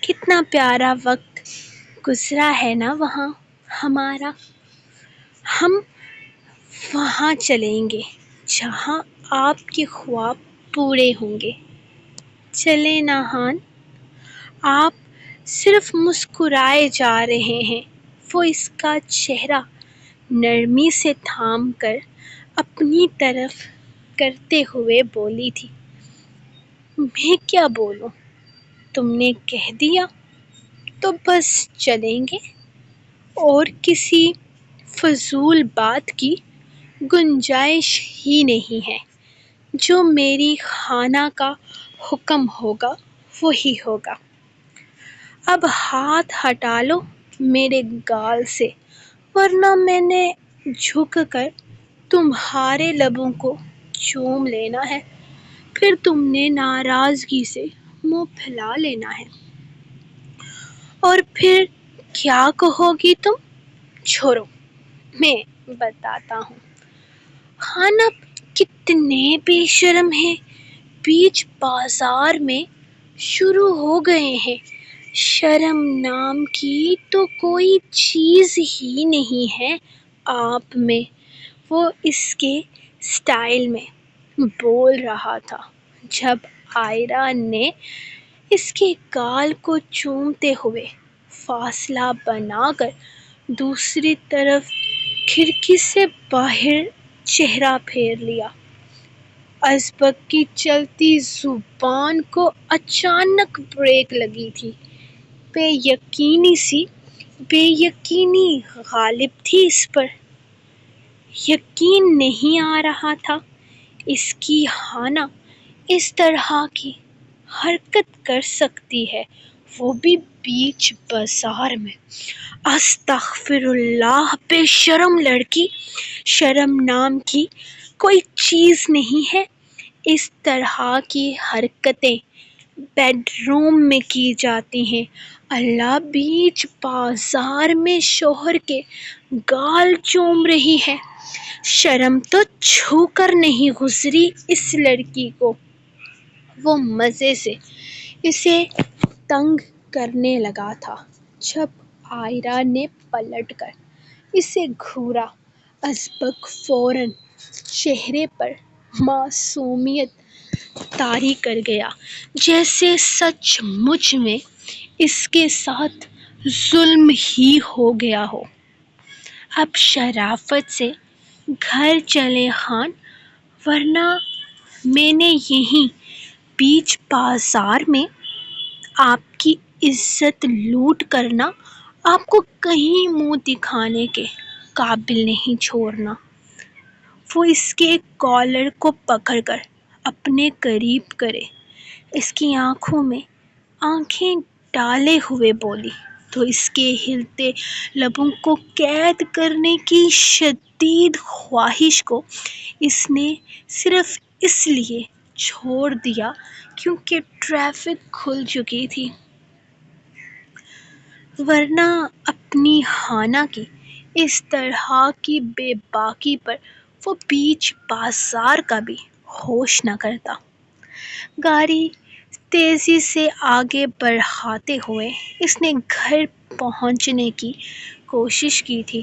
کتنا پیارا وقت گزرا ہے نا وہاں ہمارا۔ ہم وہاں چلیں گے جہاں آپ کے خواب پورے ہوں گے۔ چلیں نا ہان۔ آپ صرف مسکرائے جا رہے ہیں۔ وہ اس کا چہرہ نرمی سے تھام کر اپنی طرف کرتے ہوئے بولی تھی۔ میں کیا بولوں، تم نے کہہ دیا تو بس چلیں گے، اور کسی فضول بات کی گنجائش ہی نہیں ہے۔ جو میری خانہ کا حکم ہوگا وہی ہوگا۔ اب ہاتھ ہٹا لو میرے گال سے، ورنہ میں نے جھک کر تمہارے لبوں کو چوم لینا ہے، پھر تم نے ناراضگی سے منہ پھیلا لینا ہے، اور پھر کیا کہو گی تم؟ چھوڑو، میں بتاتا ہوں۔ خان اب کتنے بے شرم ہیں، بیچ بازار میں شروع ہو گئے ہیں۔ شرم نام کی تو کوئی چیز ہی نہیں ہے آپ میں، وہ اس کے سٹائل میں بول رہا تھا جب عائرہ نے اس کے گال کو چومتے ہوئے فاصلہ بنا کر دوسری طرف کھڑکی سے باہر چہرہ پھیر لیا۔ ازبک کی چلتی زبان کو اچانک بریک لگی تھی۔ بے یقینی غالب تھی اس پر۔ یقین نہیں آ رہا تھا اس کی خانہ اس طرح کی حرکت کر سکتی ہے، وہ بھی بیچ بازار میں۔ استغفر اللہ، بے شرم لڑکی! شرم نام کی کوئی چیز نہیں ہے۔ اس طرح کی حرکتیں بیڈ روم میں کی جاتی ہیں۔ اللہ، بیچ بازار میں شوہر کے گال چوم رہی ہے! شرم تو چھو کر نہیں گزری اس لڑکی کو۔ وہ مزے سے اسے تنگ کرنے لگا تھا جب عائرہ نے پلٹ کر اسے گھورا۔ ازبک فوراً چہرے پر معصومیت طاری کر گیا، جیسے سچ مچ میں اس کے ساتھ ظلم ہی ہو گیا ہو۔ اب شرافت سے گھر چلیں خان، ورنہ میں نے یہیں بیچ بازار میں آپ کی عزت لوٹ کرنا آپ کو کہیں منہ دکھانے کے قابل نہیں چھوڑنا۔ وہ اس کے کالر کو پکڑ کر اپنے قریب کرے اس کی آنکھوں میں آنکھیں ڈالے ہوئے بولی، تو اس کے ہلتے لبوں کو قید کرنے کی شدید خواہش کو اس نے صرف اس لیے چھوڑ دیا کیونکہ ٹریفک کھل چکی تھی، ورنہ اپنی خانہ کی اس طرح کی بے باکی پر وہ بیچ بازار کا بھی ہوش نہ کرتا۔ گاڑی تیزی سے آگے بڑھاتے ہوئے اس نے گھر پہنچنے کی کوشش کی تھی۔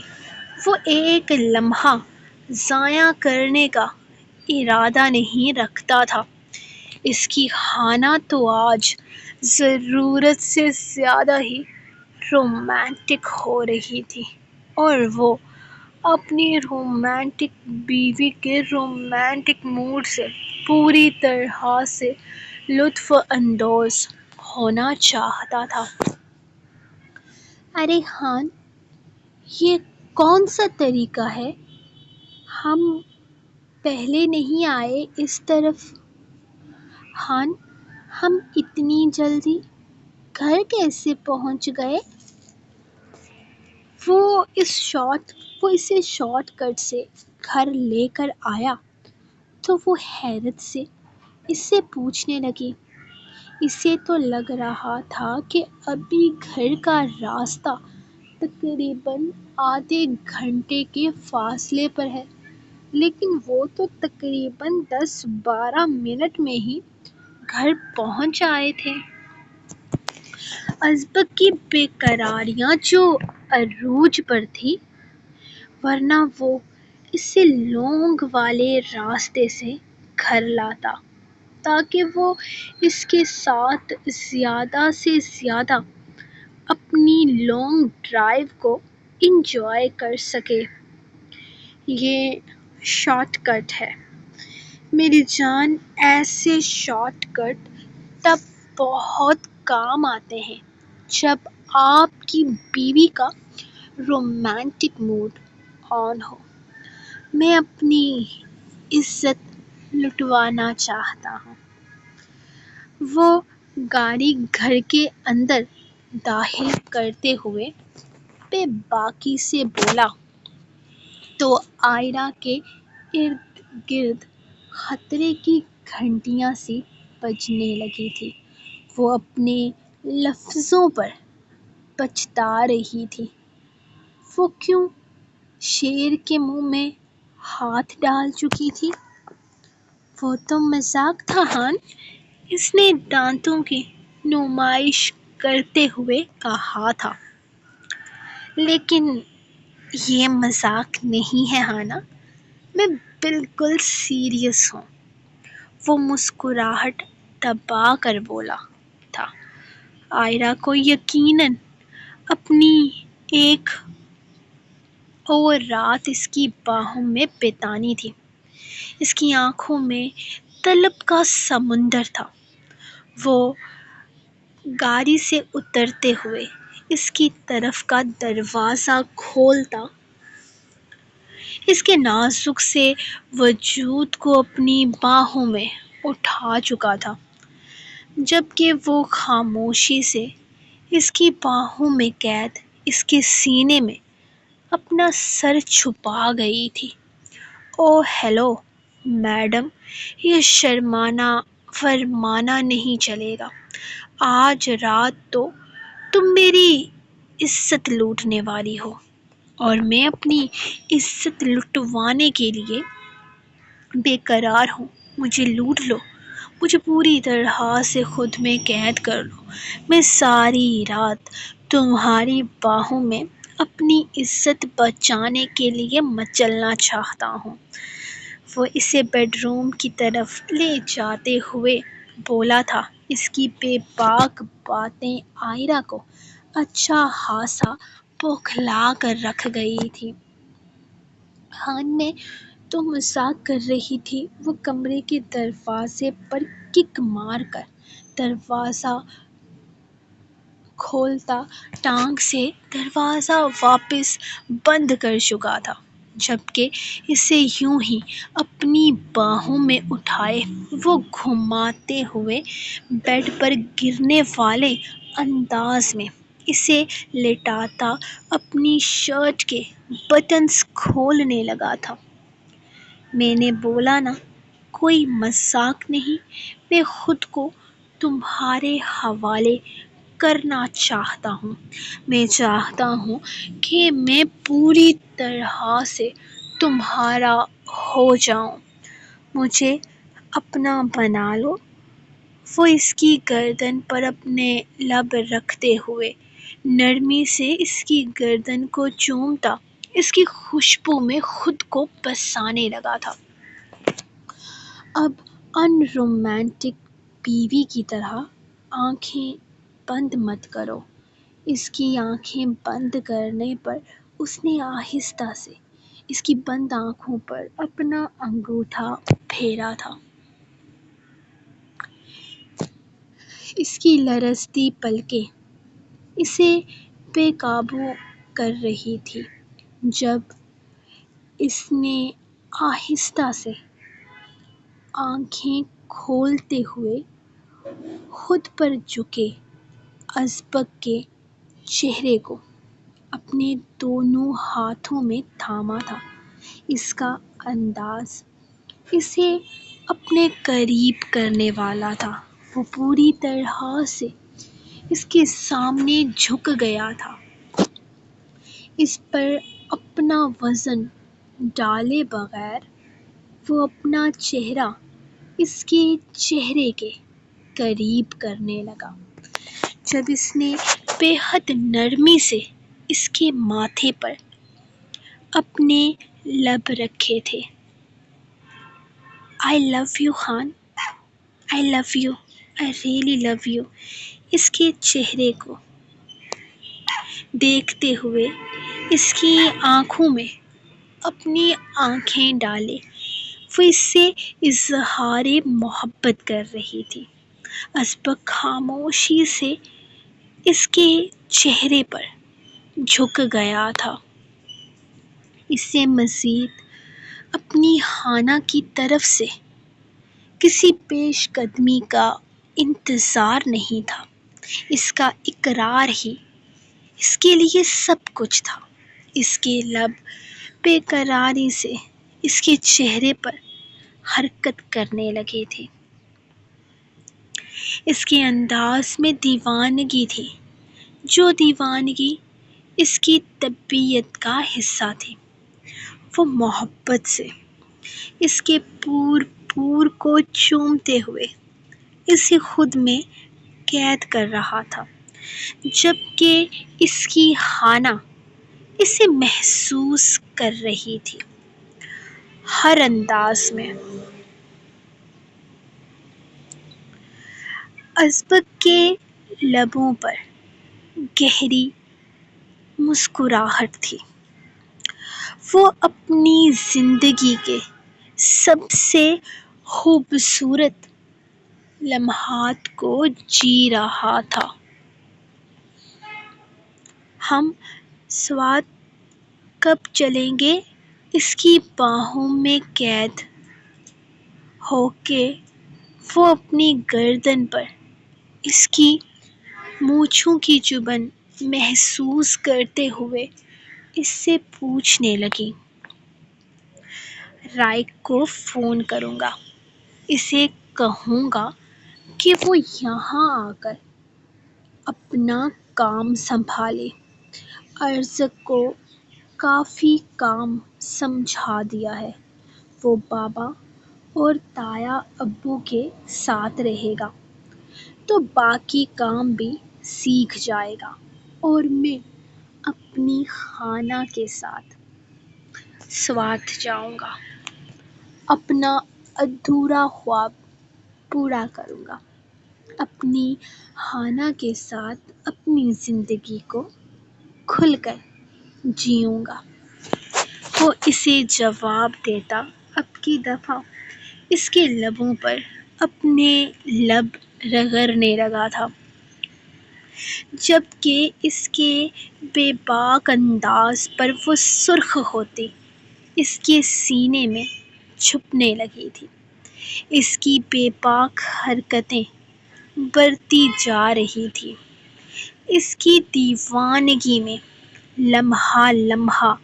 وہ ایک لمحہ ضائع کرنے کا ارادہ نہیں رکھتا تھا۔ اس کی خانہ تو آج ضرورت سے زیادہ ہی رومانٹک ہو رہی تھی، اور وہ اپنی رومانٹک بیوی کے رومانٹک موڈ سے پوری طرح سے لطف اندوز ہونا چاہتا تھا۔ ارے خان، یہ کون سا طریقہ ہے؟ ہم پہلے نہیں آئے اس طرف۔ خان، ہم اتنی جلدی گھر کیسے پہنچ گئے؟ وہ اسے شارٹ کٹ سے گھر لے کر آیا تو وہ حیرت سے اس سے پوچھنے لگی۔ اسے تو لگ رہا تھا کہ ابھی گھر کا راستہ تقریباً آدھے گھنٹے کے فاصلے پر ہے، لیکن وہ تو تقریباً 10-12 منٹ میں ہی گھر پہنچ آئے تھے۔ ازبک کی بے قراریاں جو عروج پر تھیں، ورنہ وہ اسے لونگ والے راستے سے گھر لاتا تاکہ وہ اس کے ساتھ زیادہ سے زیادہ اپنی لانگ ڈرائیو کو انجوائے کر سکے۔ یہ شارٹ کٹ ہے میری جان، ایسے شارٹ کٹ تب بہت کام آتے ہیں جب آپ کی بیوی کا رومانٹک موڈ آن ہو۔ میں اپنی عزت لٹوانا چاہتا ہوں۔ وہ گاڑی گھر کے اندر داخل کرتے ہوئے بے باکی سے بولا تو عائرہ کے ارد گرد خطرے کی گھنٹیاں سی بجنے لگی تھی۔ وہ اپنے لفظوں پر پچھتا رہی تھی۔ وہ کیوں شیر کے منہ میں ہاتھ ڈال چکی تھی؟ وہ تو مذاق تھا ہان، اس نے دانتوں کی نمائش کرتے ہوئے کہا تھا۔ لیکن یہ مذاق نہیں ہے ہانا، میں بالکل سیریس ہوں۔ وہ مسکراہٹ دبا کر بولا تھا۔ عائرہ کو یقیناً اپنی ایک اور رات اس کی باہوں میں بتانی تھی۔ اس کی آنکھوں میں طلب کا سمندر تھا۔ وہ گاڑی سے اترتے ہوئے اس کی طرف کا دروازہ کھولتا اس کے نازک سے وجود کو اپنی باہوں میں اٹھا چکا تھا، جبکہ وہ خاموشی سے اس کی باہوں میں قید اس کے سینے میں اپنا سر چھپا گئی تھی۔ اوہ ہیلو میڈم، یہ شرمانا فرمانا نہیں چلے گا۔ آج رات تو تم میری عزت لوٹنے والی ہو، اور میں اپنی عزت لٹوانے کے لیے بے قرار ہوں۔ مجھے لوٹ لو، مجھے پوری طرح سے خود میں قید کر لو۔ میں ساری رات تمہاری باہوں میں اپنی عزت بچانے کے لیے مچلنا چاہتا ہوں۔ وہ اسے بیڈ روم کی طرف لے جاتے ہوئے بولا تھا۔ اس کی بے باک باتیں عائرہ کو اچھا خاصا بوکھلا کر رکھ گئی تھی۔ ہان میں تو مذاق کر رہی تھی۔ وہ کمرے کے دروازے پر کک مار کر دروازہ کھولتا ٹانگ سے دروازہ واپس بند کر چکا تھا، جبکہ اسے یوں ہی اپنی باہوں میں اٹھائے وہ گھماتے ہوئے بیڈ پر گرنے والے انداز میں اسے لٹاتا اپنی شرٹ کے بٹنز کھولنے لگا تھا۔ میں نے بولا نا، کوئی مذاق نہیں۔ میں خود کو تمہارے حوالے کرنا چاہتا ہوں۔ میں چاہتا ہوں کہ میں پوری طرح سے تمہارا ہو جاؤں۔ مجھے اپنا بنا لو۔ وہ اس کی گردن پر اپنے لب رکھتے ہوئے نرمی سے اس کی گردن کو چومتا اس کی خوشبو میں خود کو بسانے لگا تھا۔ اب ان رومانٹک بیوی کی طرح آنکھیں بند مت کرو۔ اس کی آنکھیں بند کرنے پر اس نے آہستہ سے اس کی بند آنکھوں پر اپنا انگوٹھا پھیرا تھا۔ اس کی لرزتی پلکیں اسے بے قابو کر رہی تھیں جب اس نے آہستہ سے آنکھیں کھولتے ہوئے خود پر جھکے ازبک کے چہرے کو اپنے دونوں ہاتھوں میں تھاما تھا۔ اس کا انداز اسے اپنے قریب کرنے والا تھا۔ وہ پوری طرح سے اس کے سامنے جھک گیا تھا، اس پر اپنا وزن ڈالے بغیر وہ اپنا چہرہ اس کے چہرے کے قریب کرنے لگا۔ جب اس نے بے حد نرمی سے اس کے ماتھے پر اپنے لب رکھے تھے۔ I love you ہان، I love you, I really love you۔ اس کے چہرے کو دیکھتے ہوئے اس کی آنکھوں میں اپنی آنکھیں ڈالے وہ اس سے اظہار محبت کر رہی تھی۔ ازبک خاموشی سے اس کے چہرے پر جھک گیا تھا۔ اسے مزید اپنی ہانا کی طرف سے کسی پیش قدمی کا انتظار نہیں تھا، اس کا اقرار ہی اس کے لیے سب کچھ تھا۔ اس کے لب بے قراری سے اس کے چہرے پر حرکت کرنے لگے تھے۔ اس کے انداز میں دیوانگی تھی، جو دیوانگی اس کی طبیعت کا حصہ تھی۔ وہ محبت سے اس کے پور کو چومتے ہوئے اسے خود میں قید کر رہا تھا، جبکہ اس کی ہانا اسے محسوس کر رہی تھی، ہر انداز میں۔ ازبک کے لبوں پر گہری مسکراہٹ تھی۔ وہ اپنی زندگی کے سب سے خوبصورت لمحات کو جی رہا تھا۔ ہم ساتھ کب چلیں گے؟ اس کی باہوں میں قید ہو کے وہ اپنی گردن پر اس کی مونچھوں کی چبھن محسوس کرتے ہوئے اس سے پوچھنے لگی۔ رائے کو فون کروں گا، اسے کہوں گا کہ وہ یہاں آ کر اپنا کام سنبھالے۔ ازبک کو کافی کام سمجھا دیا ہے، وہ بابا اور تایا ابو کے ساتھ رہے گا تو باقی کام بھی سیکھ جائے گا، اور میں اپنی ہانا کے ساتھ سوات جاؤں گا، اپنا ادھورا خواب پورا کروں گا، اپنی ہانا کے ساتھ اپنی زندگی کو کھل کر جیوں گا۔ وہ اسے جواب دیتا اب کی دفعہ اس کے لبوں پر اپنے لب رگڑنے لگا تھا، جبکہ اس کے بے باک انداز پر وہ سرخ ہوتی اس کے سینے میں چھپنے لگی تھی۔ اس کی بے باک حرکتیں بڑھتی جا رہی تھیں، اس کی دیوانگی میں لمحہ لمحہ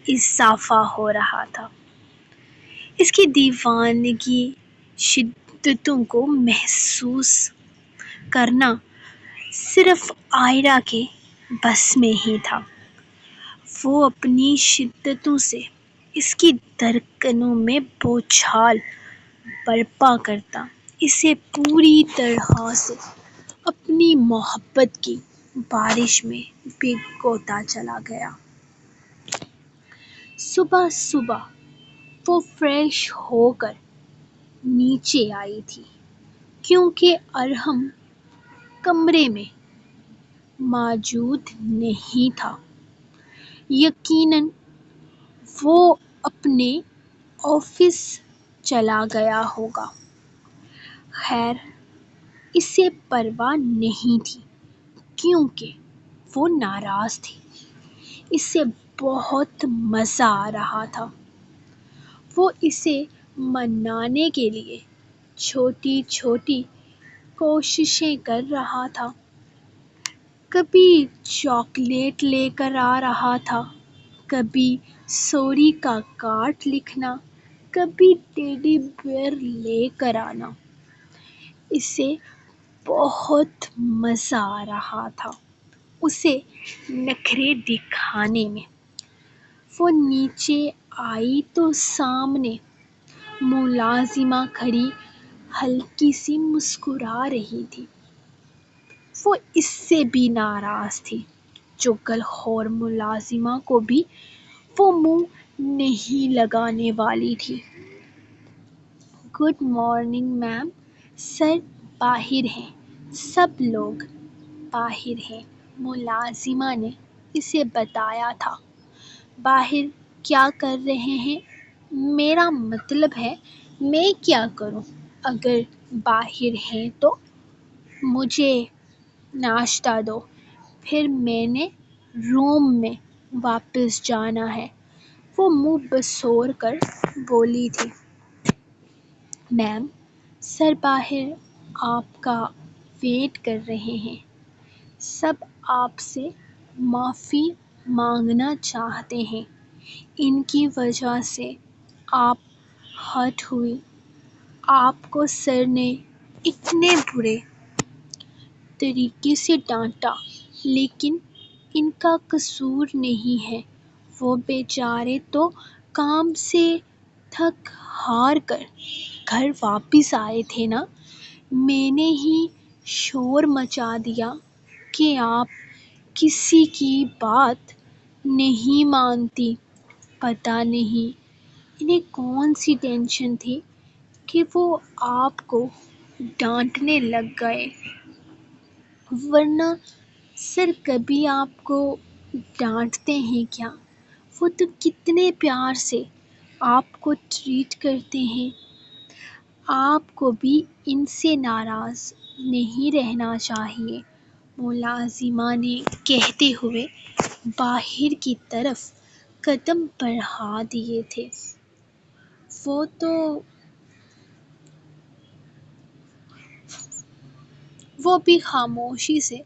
اضافہ ہو رہا تھا۔ اس کی دیوانگی شدتوں کو محسوس کرنا صرف عائرہ کے بس میں ہی تھا۔ وہ اپنی شدتوں سے اس کی دھڑکنوں میں بوچھال برپا کرتا اسے پوری طرح سے اپنی محبت کی بارش میں بھگوتا چلا گیا۔ صبح صبح وہ فریش ہو کر نیچے آئی تھی، کیونکہ ارحم کمرے میں موجود نہیں تھا۔ یقیناً وہ اپنے آفس چلا گیا ہوگا۔ خیر، اسے پرواہ نہیں تھی، کیونکہ وہ ناراض تھی۔ اسے بہت مزہ آ رہا تھا۔ وہ اسے منانے کے لیے چھوٹی چھوٹی کوششیں کر رہا تھا۔ کبھی چاکلیٹ لے کر آ رہا تھا، کبھی سوری کا کارڈ لکھنا، کبھی ٹیڈی بیئر لے کر آنا۔ اسے بہت مزہ آ رہا تھا اسے نخرے دکھانے میں۔ وہ نیچے آئی تو سامنے ملازمہ کھڑی ہلکی سی مسکرا رہی تھی۔ وہ اس سے بھی ناراض تھی، جو کل اور ملازمہ کو بھی وہ منہ نہیں لگانے والی تھی۔ گڈ مارننگ میم، سر باہر ہیں، سب لوگ باہر ہیں، ملازمہ نے اسے بتایا تھا۔ باہر کیا کر رہے ہیں؟ میرا مطلب ہے میں کیا کروں؟ اگر باہر ہیں تو مجھے ناشتہ دو، پھر میں نے روم میں واپس جانا ہے، وہ منہ بسور کر بولی تھی۔ میم، سر باہر آپ کا ویٹ کر رہے ہیں، سب آپ سے معافی مانگنا چاہتے ہیں، ان کی وجہ سے آپ ہرٹ ہوئی، آپ کو سر نے اتنے برے طریقے سے ڈانٹا، لیکن ان کا قصور نہیں ہے، وہ بیچارے تو کام سے تھک ہار کر گھر واپس آئے تھے نا، میں نے ہی شور مچا دیا کہ آپ کسی کی بات نہیں مانتی، پتہ نہیں انہیں کون سی ٹینشن تھی کہ وہ آپ کو ڈانٹنے لگ گئے، ورنہ سر کبھی آپ کو ڈانٹتے ہیں کیا؟ وہ تو کتنے پیار سے آپ کو ٹریٹ کرتے ہیں، آپ کو بھی ان سے ناراض نہیں رہنا چاہیے، ملازمہ نے کہتے ہوئے باہر کی طرف قدم بڑھا دیے تھے۔ وہ بھی خاموشی سے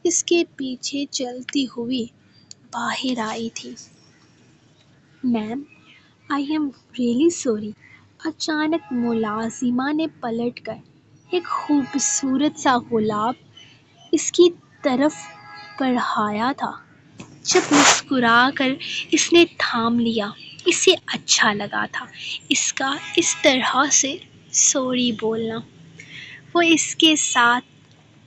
اس کے پیچھے چلتی ہوئی باہر آئی تھی۔ میم، آئی ایم ریئلی سوری۔ اچانک ملازمہ نے پلٹ کر ایک خوبصورت سا گلاب اس کی طرف بڑھایا تھا۔ جب مسکرا کر اس نے تھام لیا، اسے اچھا لگا تھا اس کا اس طرح سے سوری بولنا۔ وہ اس کے ساتھ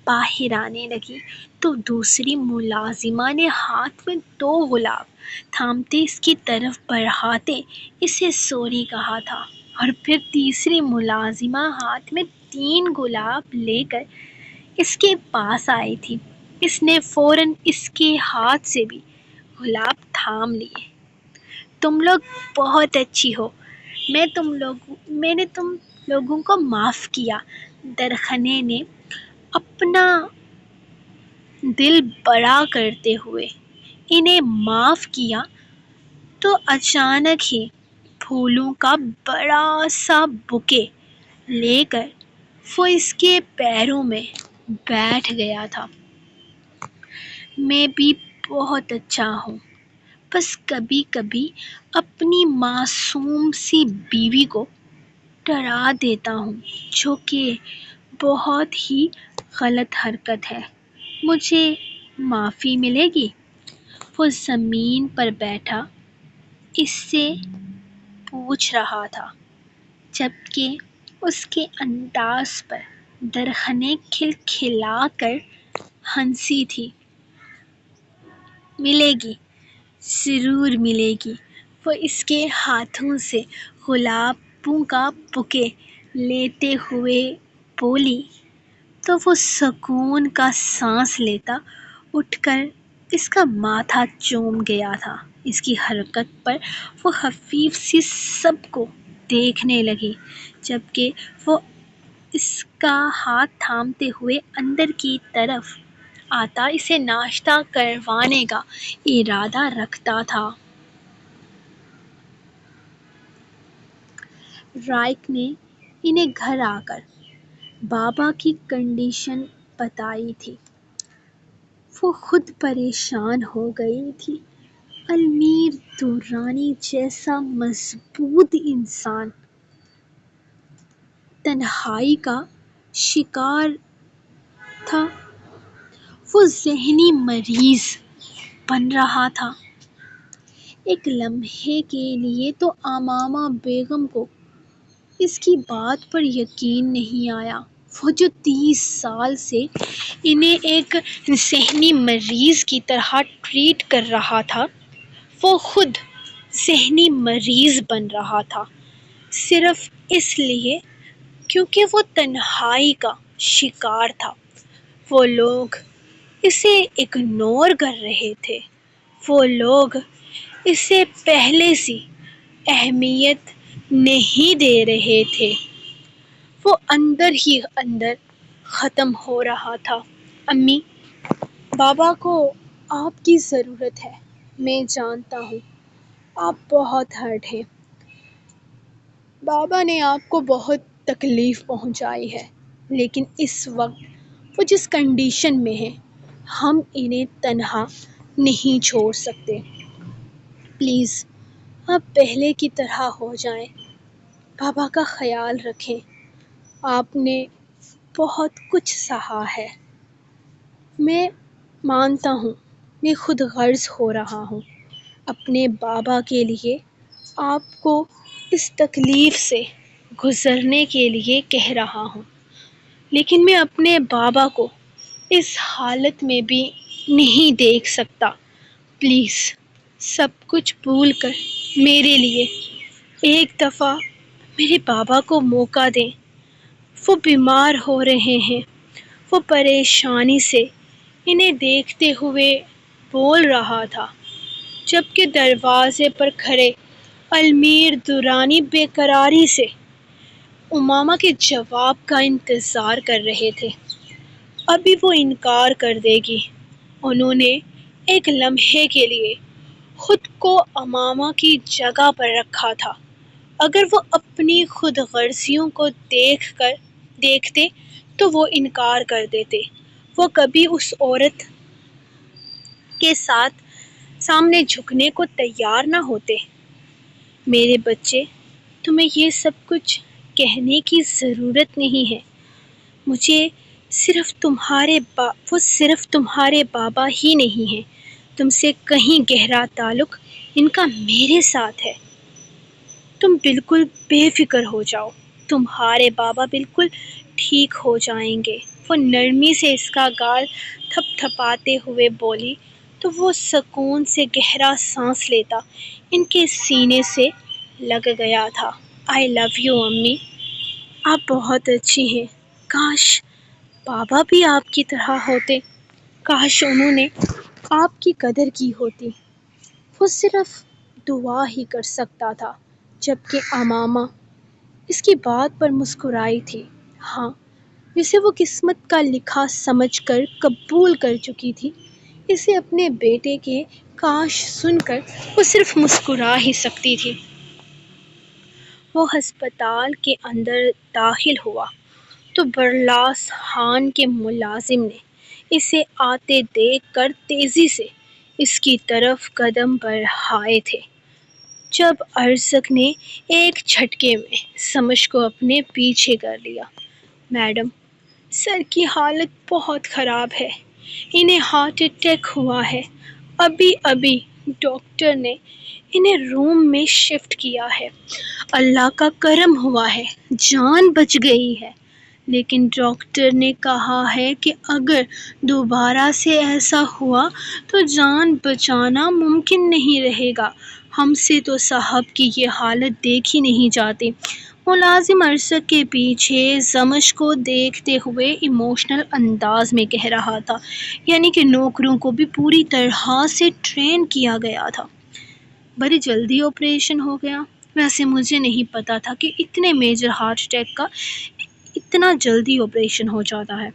باہر آنے لگی تو دوسری ملازمہ نے ہاتھ میں 2 گلاب تھامتے اس کی طرف بڑھاتے اسے سوری کہا تھا، اور پھر تیسری ملازمہ ہاتھ میں 3 گلاب لے کر اس کے پاس آئی تھی۔ اس نے فوراً اس کے ہاتھ سے بھی گلاب تھام لیے۔ تم لوگ بہت اچھی ہو، میں نے تم لوگوں کو معاف کیا، درخنے نے اپنا دل بڑا کرتے ہوئے انہیں معاف کیا تو اچانک ہی پھولوں کا بڑا سا بوکے لے کر وہ اس کے پیروں میں بیٹھ گیا تھا۔ میں بھی بہت اچھا ہوں، بس کبھی کبھی اپنی معصوم سی بیوی کو ڈرا دیتا ہوں، جو کہ بہت ہی غلط حرکت ہے، مجھے معافی ملے گی؟ وہ زمین پر بیٹھا اس سے پوچھ رہا تھا، جبکہ اس کے انداز پر درخنیں کھلکھلا کر ہنسی تھی۔ ملے گی، ضرور ملے گی۔ وہ اس کے ہاتھوں سے گلابوں کا بوکے لیتے ہوئے بولی تو وہ سکون کا سانس لیتا اٹھ کر اس کا ماتھا چوم گیا تھا۔ اس کی حرکت پر وہ خفیف سی سب کو دیکھنے لگی، جبکہ وہ اس کا ہاتھ تھامتے ہوئے اندر کی طرف آتا اسے ناشتہ کروانے کا ارادہ رکھتا تھا۔ رائک نے انہیں گھر آ کر بابا کی کنڈیشن بتائی تھی۔ وہ خود پریشان ہو گئی تھی۔ المیر دورانی جیسا مضبوط انسان تنہائی کا شکار تھا، وہ ذہنی مریض بن رہا تھا۔ ایک لمحے کے لیے تو امامہ بیگم کو اس کی بات پر یقین نہیں آیا۔ وہ جو 30 سال سے انہیں ایک ذہنی مریض کی طرح ٹریٹ کر رہا تھا، وہ خود ذہنی مریض بن رہا تھا، صرف اس لیے کیونکہ وہ تنہائی کا شکار تھا۔ وہ لوگ اسے اگنور کر رہے تھے، وہ لوگ اسے پہلے سی اہمیت نہیں دے رہے تھے۔ وہ اندر ہی اندر ختم ہو رہا تھا۔ امی، بابا کو آپ کی ضرورت ہے، میں جانتا ہوں آپ بہت ہرٹ ہیں، بابا نے آپ کو بہت تکلیف پہنچائی ہے، لیکن اس وقت وہ جس کنڈیشن میں ہیں ہم انہیں تنہا نہیں چھوڑ سکتے۔ پلیز آپ پہلے کی طرح ہو جائیں، بابا کا خیال رکھیں۔ آپ نے بہت کچھ سہا ہے، میں مانتا ہوں میں خود غرض ہو رہا ہوں، اپنے بابا کے لیے آپ کو اس تکلیف سے گزرنے کے لیے کہہ رہا ہوں، لیکن میں اپنے بابا کو اس حالت میں بھی نہیں دیکھ سکتا۔ پلیز سب کچھ بھول کر میرے لیے ایک دفعہ میرے بابا کو موقع دیں۔ وہ بیمار ہو رہے ہیں، وہ پریشانی سے انہیں دیکھتے ہوئے بول رہا تھا، جبکہ دروازے پر کھڑے المیر درانی بے قراری سے امامہ کے جواب کا انتظار کر رہے تھے۔ ابھی وہ انکار کر دے گی۔ انہوں نے ایک لمحے کے لیے خود کو امامہ کی جگہ پر رکھا تھا۔ اگر وہ اپنی خود غرضیوں کو دیکھتے تو وہ انکار کر دیتے، وہ کبھی اس عورت کے سامنے جھکنے کو تیار نہ ہوتے۔ میرے بچے، تمہیں یہ سب کچھ کہنے کی ضرورت نہیں ہے، مجھے وہ صرف تمہارے بابا ہی نہیں ہیں، تم سے کہیں گہرا تعلق ان کا میرے ساتھ ہے۔ تم بالکل بے فکر ہو جاؤ، تمہارے بابا بالکل ٹھیک ہو جائیں گے۔ وہ نرمی سے اس کا گال تھپ تھپاتے ہوئے بولی تو وہ سکون سے گہرا سانس لیتا ان کے سینے سے لگ گیا تھا۔ آئی لو یو امی، آپ بہت اچھی ہیں، کاش بابا بھی آپ کی طرح ہوتے، کاش انہوں نے آپ کی قدر کی ہوتی۔ وہ صرف دعا ہی کر سکتا تھا، جبکہ امامہ اس کی بات پر مسکرائی تھی۔ ہاں، جسے وہ قسمت کا لکھا سمجھ کر قبول کر چکی تھی، اسے اپنے بیٹے کے کاش سن کر وہ صرف مسکرا ہی سکتی تھی۔ وہ ہسپتال کے اندر داخل ہوا تو برلاس خان کے ملازم نے اسے آتے دیکھ کر تیزی سے اس کی طرف قدم بڑھائے تھے، جب ارزق نے ایک جھٹکے میں سمجھ کو اپنے پیچھے کر لیا۔ میڈم، سر کی حالت بہت خراب ہے، انہیں ہارٹ اٹیک ہوا ہے، ابھی ڈاکٹر نے انہیں روم میں شفٹ کیا ہے، اللہ کا کرم ہوا ہے، جان بچ گئی ہے، لیکن ڈاکٹر نے کہا ہے کہ اگر دوبارہ سے ایسا ہوا تو جان بچانا ممکن نہیں رہے گا۔ ہم سے تو صاحب کی یہ حالت دیکھی نہیں جاتی۔ ملازم ارزق کے پیچھے زمش کو دیکھتے ہوئے ایموشنل انداز میں کہہ رہا تھا، یعنی کہ نوکروں کو بھی پوری طرح سے ٹرین کیا گیا تھا۔ بڑی جلدی آپریشن ہو گیا، ویسے مجھے نہیں پتا تھا کہ اتنے میجر ہارٹ اٹیک کا اتنا جلدی آپریشن ہو جاتا ہے۔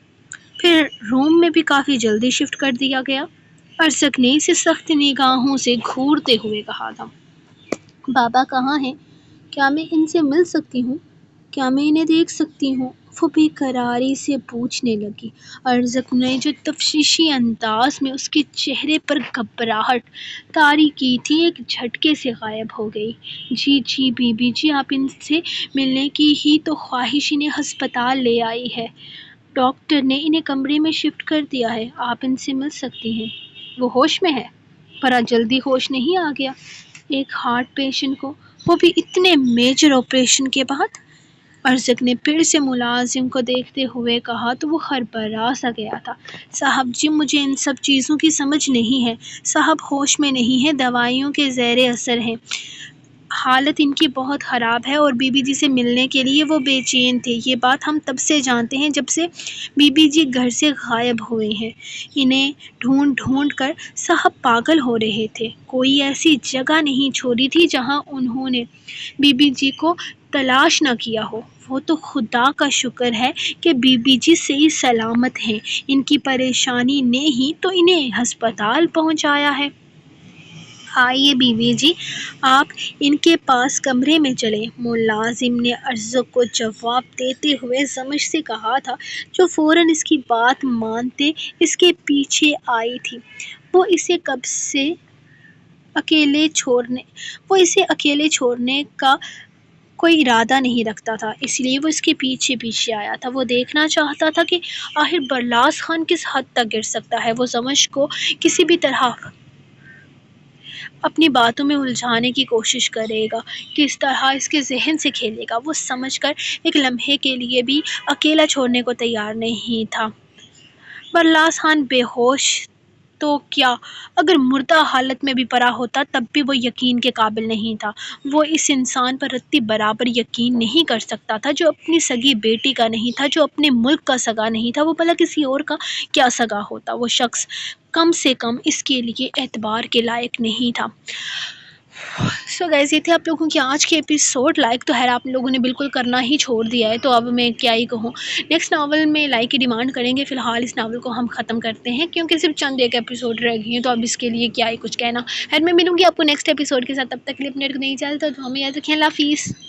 پھر روم میں بھی کافی جلدی شفٹ کر دیا گیا۔ ارزق نے اسے سخت نگاہوں سے گھورتے ہوئے کہا تھا، بابا کہاں ہیں؟ کیا میں ان سے مل سکتی ہوں؟ کیا میں انہیں دیکھ سکتی ہوں؟ وہ بے قراری سے پوچھنے لگی۔ ارزق نے جو تفتیشی انداز میں اس کے چہرے پر گھبراہٹ طاری کی تھی، ایک جھٹکے سے غائب ہو گئی۔ جی بی بی جی، آپ ان سے ملنے کی ہی تو خواہش انہیں ہسپتال لے آئی ہے، ڈاکٹر نے انہیں کمرے میں شفٹ کر دیا ہے، آپ ان سے مل سکتی ہیں۔ وہ ہوش میں ہے؟ بڑا جلدی ہوش نہیں آ گیا ایک ہارٹ پیشنٹ کو، وہ بھی اتنے میجر آپریشن کے بعد؟ ارزق نے پھر سے ملازم کو دیکھتے ہوئے کہا تو وہ ہربرا سا گیا تھا۔ صاحب جی، مجھے ان سب چیزوں کی سمجھ نہیں ہے، صاحب ہوش میں نہیں ہے، دوائیوں کے زیر اثر ہیں، حالت ان کی بہت خراب ہے اور بی بی جی سے ملنے کے لیے وہ بے چین تھے۔ یہ بات ہم تب سے جانتے ہیں جب سے بی بی جی گھر سے غائب ہوئے ہیں، انہیں ڈھونڈ کر صاحب پاگل ہو رہے تھے، کوئی ایسی جگہ نہیں چھوڑی تھی جہاں انہوں نے بی بی جی کو تلاش نہ کیا ہو۔ وہ تو خدا کا شکر ہے کہ بی بی جی صحیح سلامت ہیں، ان کی پریشانی نے ہی تو انہیں ہسپتال پہنچایا ہے۔ آئیے بیوی جی، آپ ان کے پاس کمرے میں چلیں۔ ملازم نے عرض کو جواب دیتے ہوئے زمج سے کہا تھا، جو فوراً اس کی بات مانتے اس کے پیچھے آئی تھی۔ وہ اسے اکیلے چھوڑنے کا کوئی ارادہ نہیں رکھتا تھا، اس لیے وہ اس کے پیچھے پیچھے آیا تھا۔ وہ دیکھنا چاہتا تھا کہ آخر برلاس خان کس حد تک گر سکتا ہے۔ وہ زمج کو کسی بھی طرح اپنی باتوں میں الجھانے کی کوشش کرے گا، کس طرح اس کے ذہن سے کھیلے گا، وہ سمجھ کر ایک لمحے کے لیے بھی اکیلا چھوڑنے کو تیار نہیں تھا۔ برلاس خان بے ہوش تو کیا، اگر مردہ حالت میں بھی پڑا ہوتا تب بھی وہ یقین کے قابل نہیں تھا۔ وہ اس انسان پر رتی برابر یقین نہیں کر سکتا تھا جو اپنی سگی بیٹی کا نہیں تھا، جو اپنے ملک کا سگا نہیں تھا۔ وہ بھلا کسی اور کا کیا سگا ہوتا؟ وہ شخص کم سے کم اس کے لیے اعتبار کے لائق نہیں تھا۔ سو گائز، یہ تھے آپ لوگوں کی آج کے ایپیسوڈ۔ لائک تو خیر آپ لوگوں نے بالکل کرنا ہی چھوڑ دیا ہے، تو اب میں کیا ہی کہوں۔ نیکسٹ ناول میں لائک کی ڈیمانڈ کریں گے، فی الحال اس ناول کو ہم ختم کرتے ہیں کیونکہ صرف چند ایک ایپیسوڈ رہ گئی ہیں، تو اب اس کے لیے کیا ہی کچھ کہنا۔ خیر میں ملوں گی آپ کو نیکسٹ ایپیسوڈ کے ساتھ، تب تک کے لیے اپنے کو نہیں چلتا، تو ہمیں یاد رکھیں۔ اللہ حافظ۔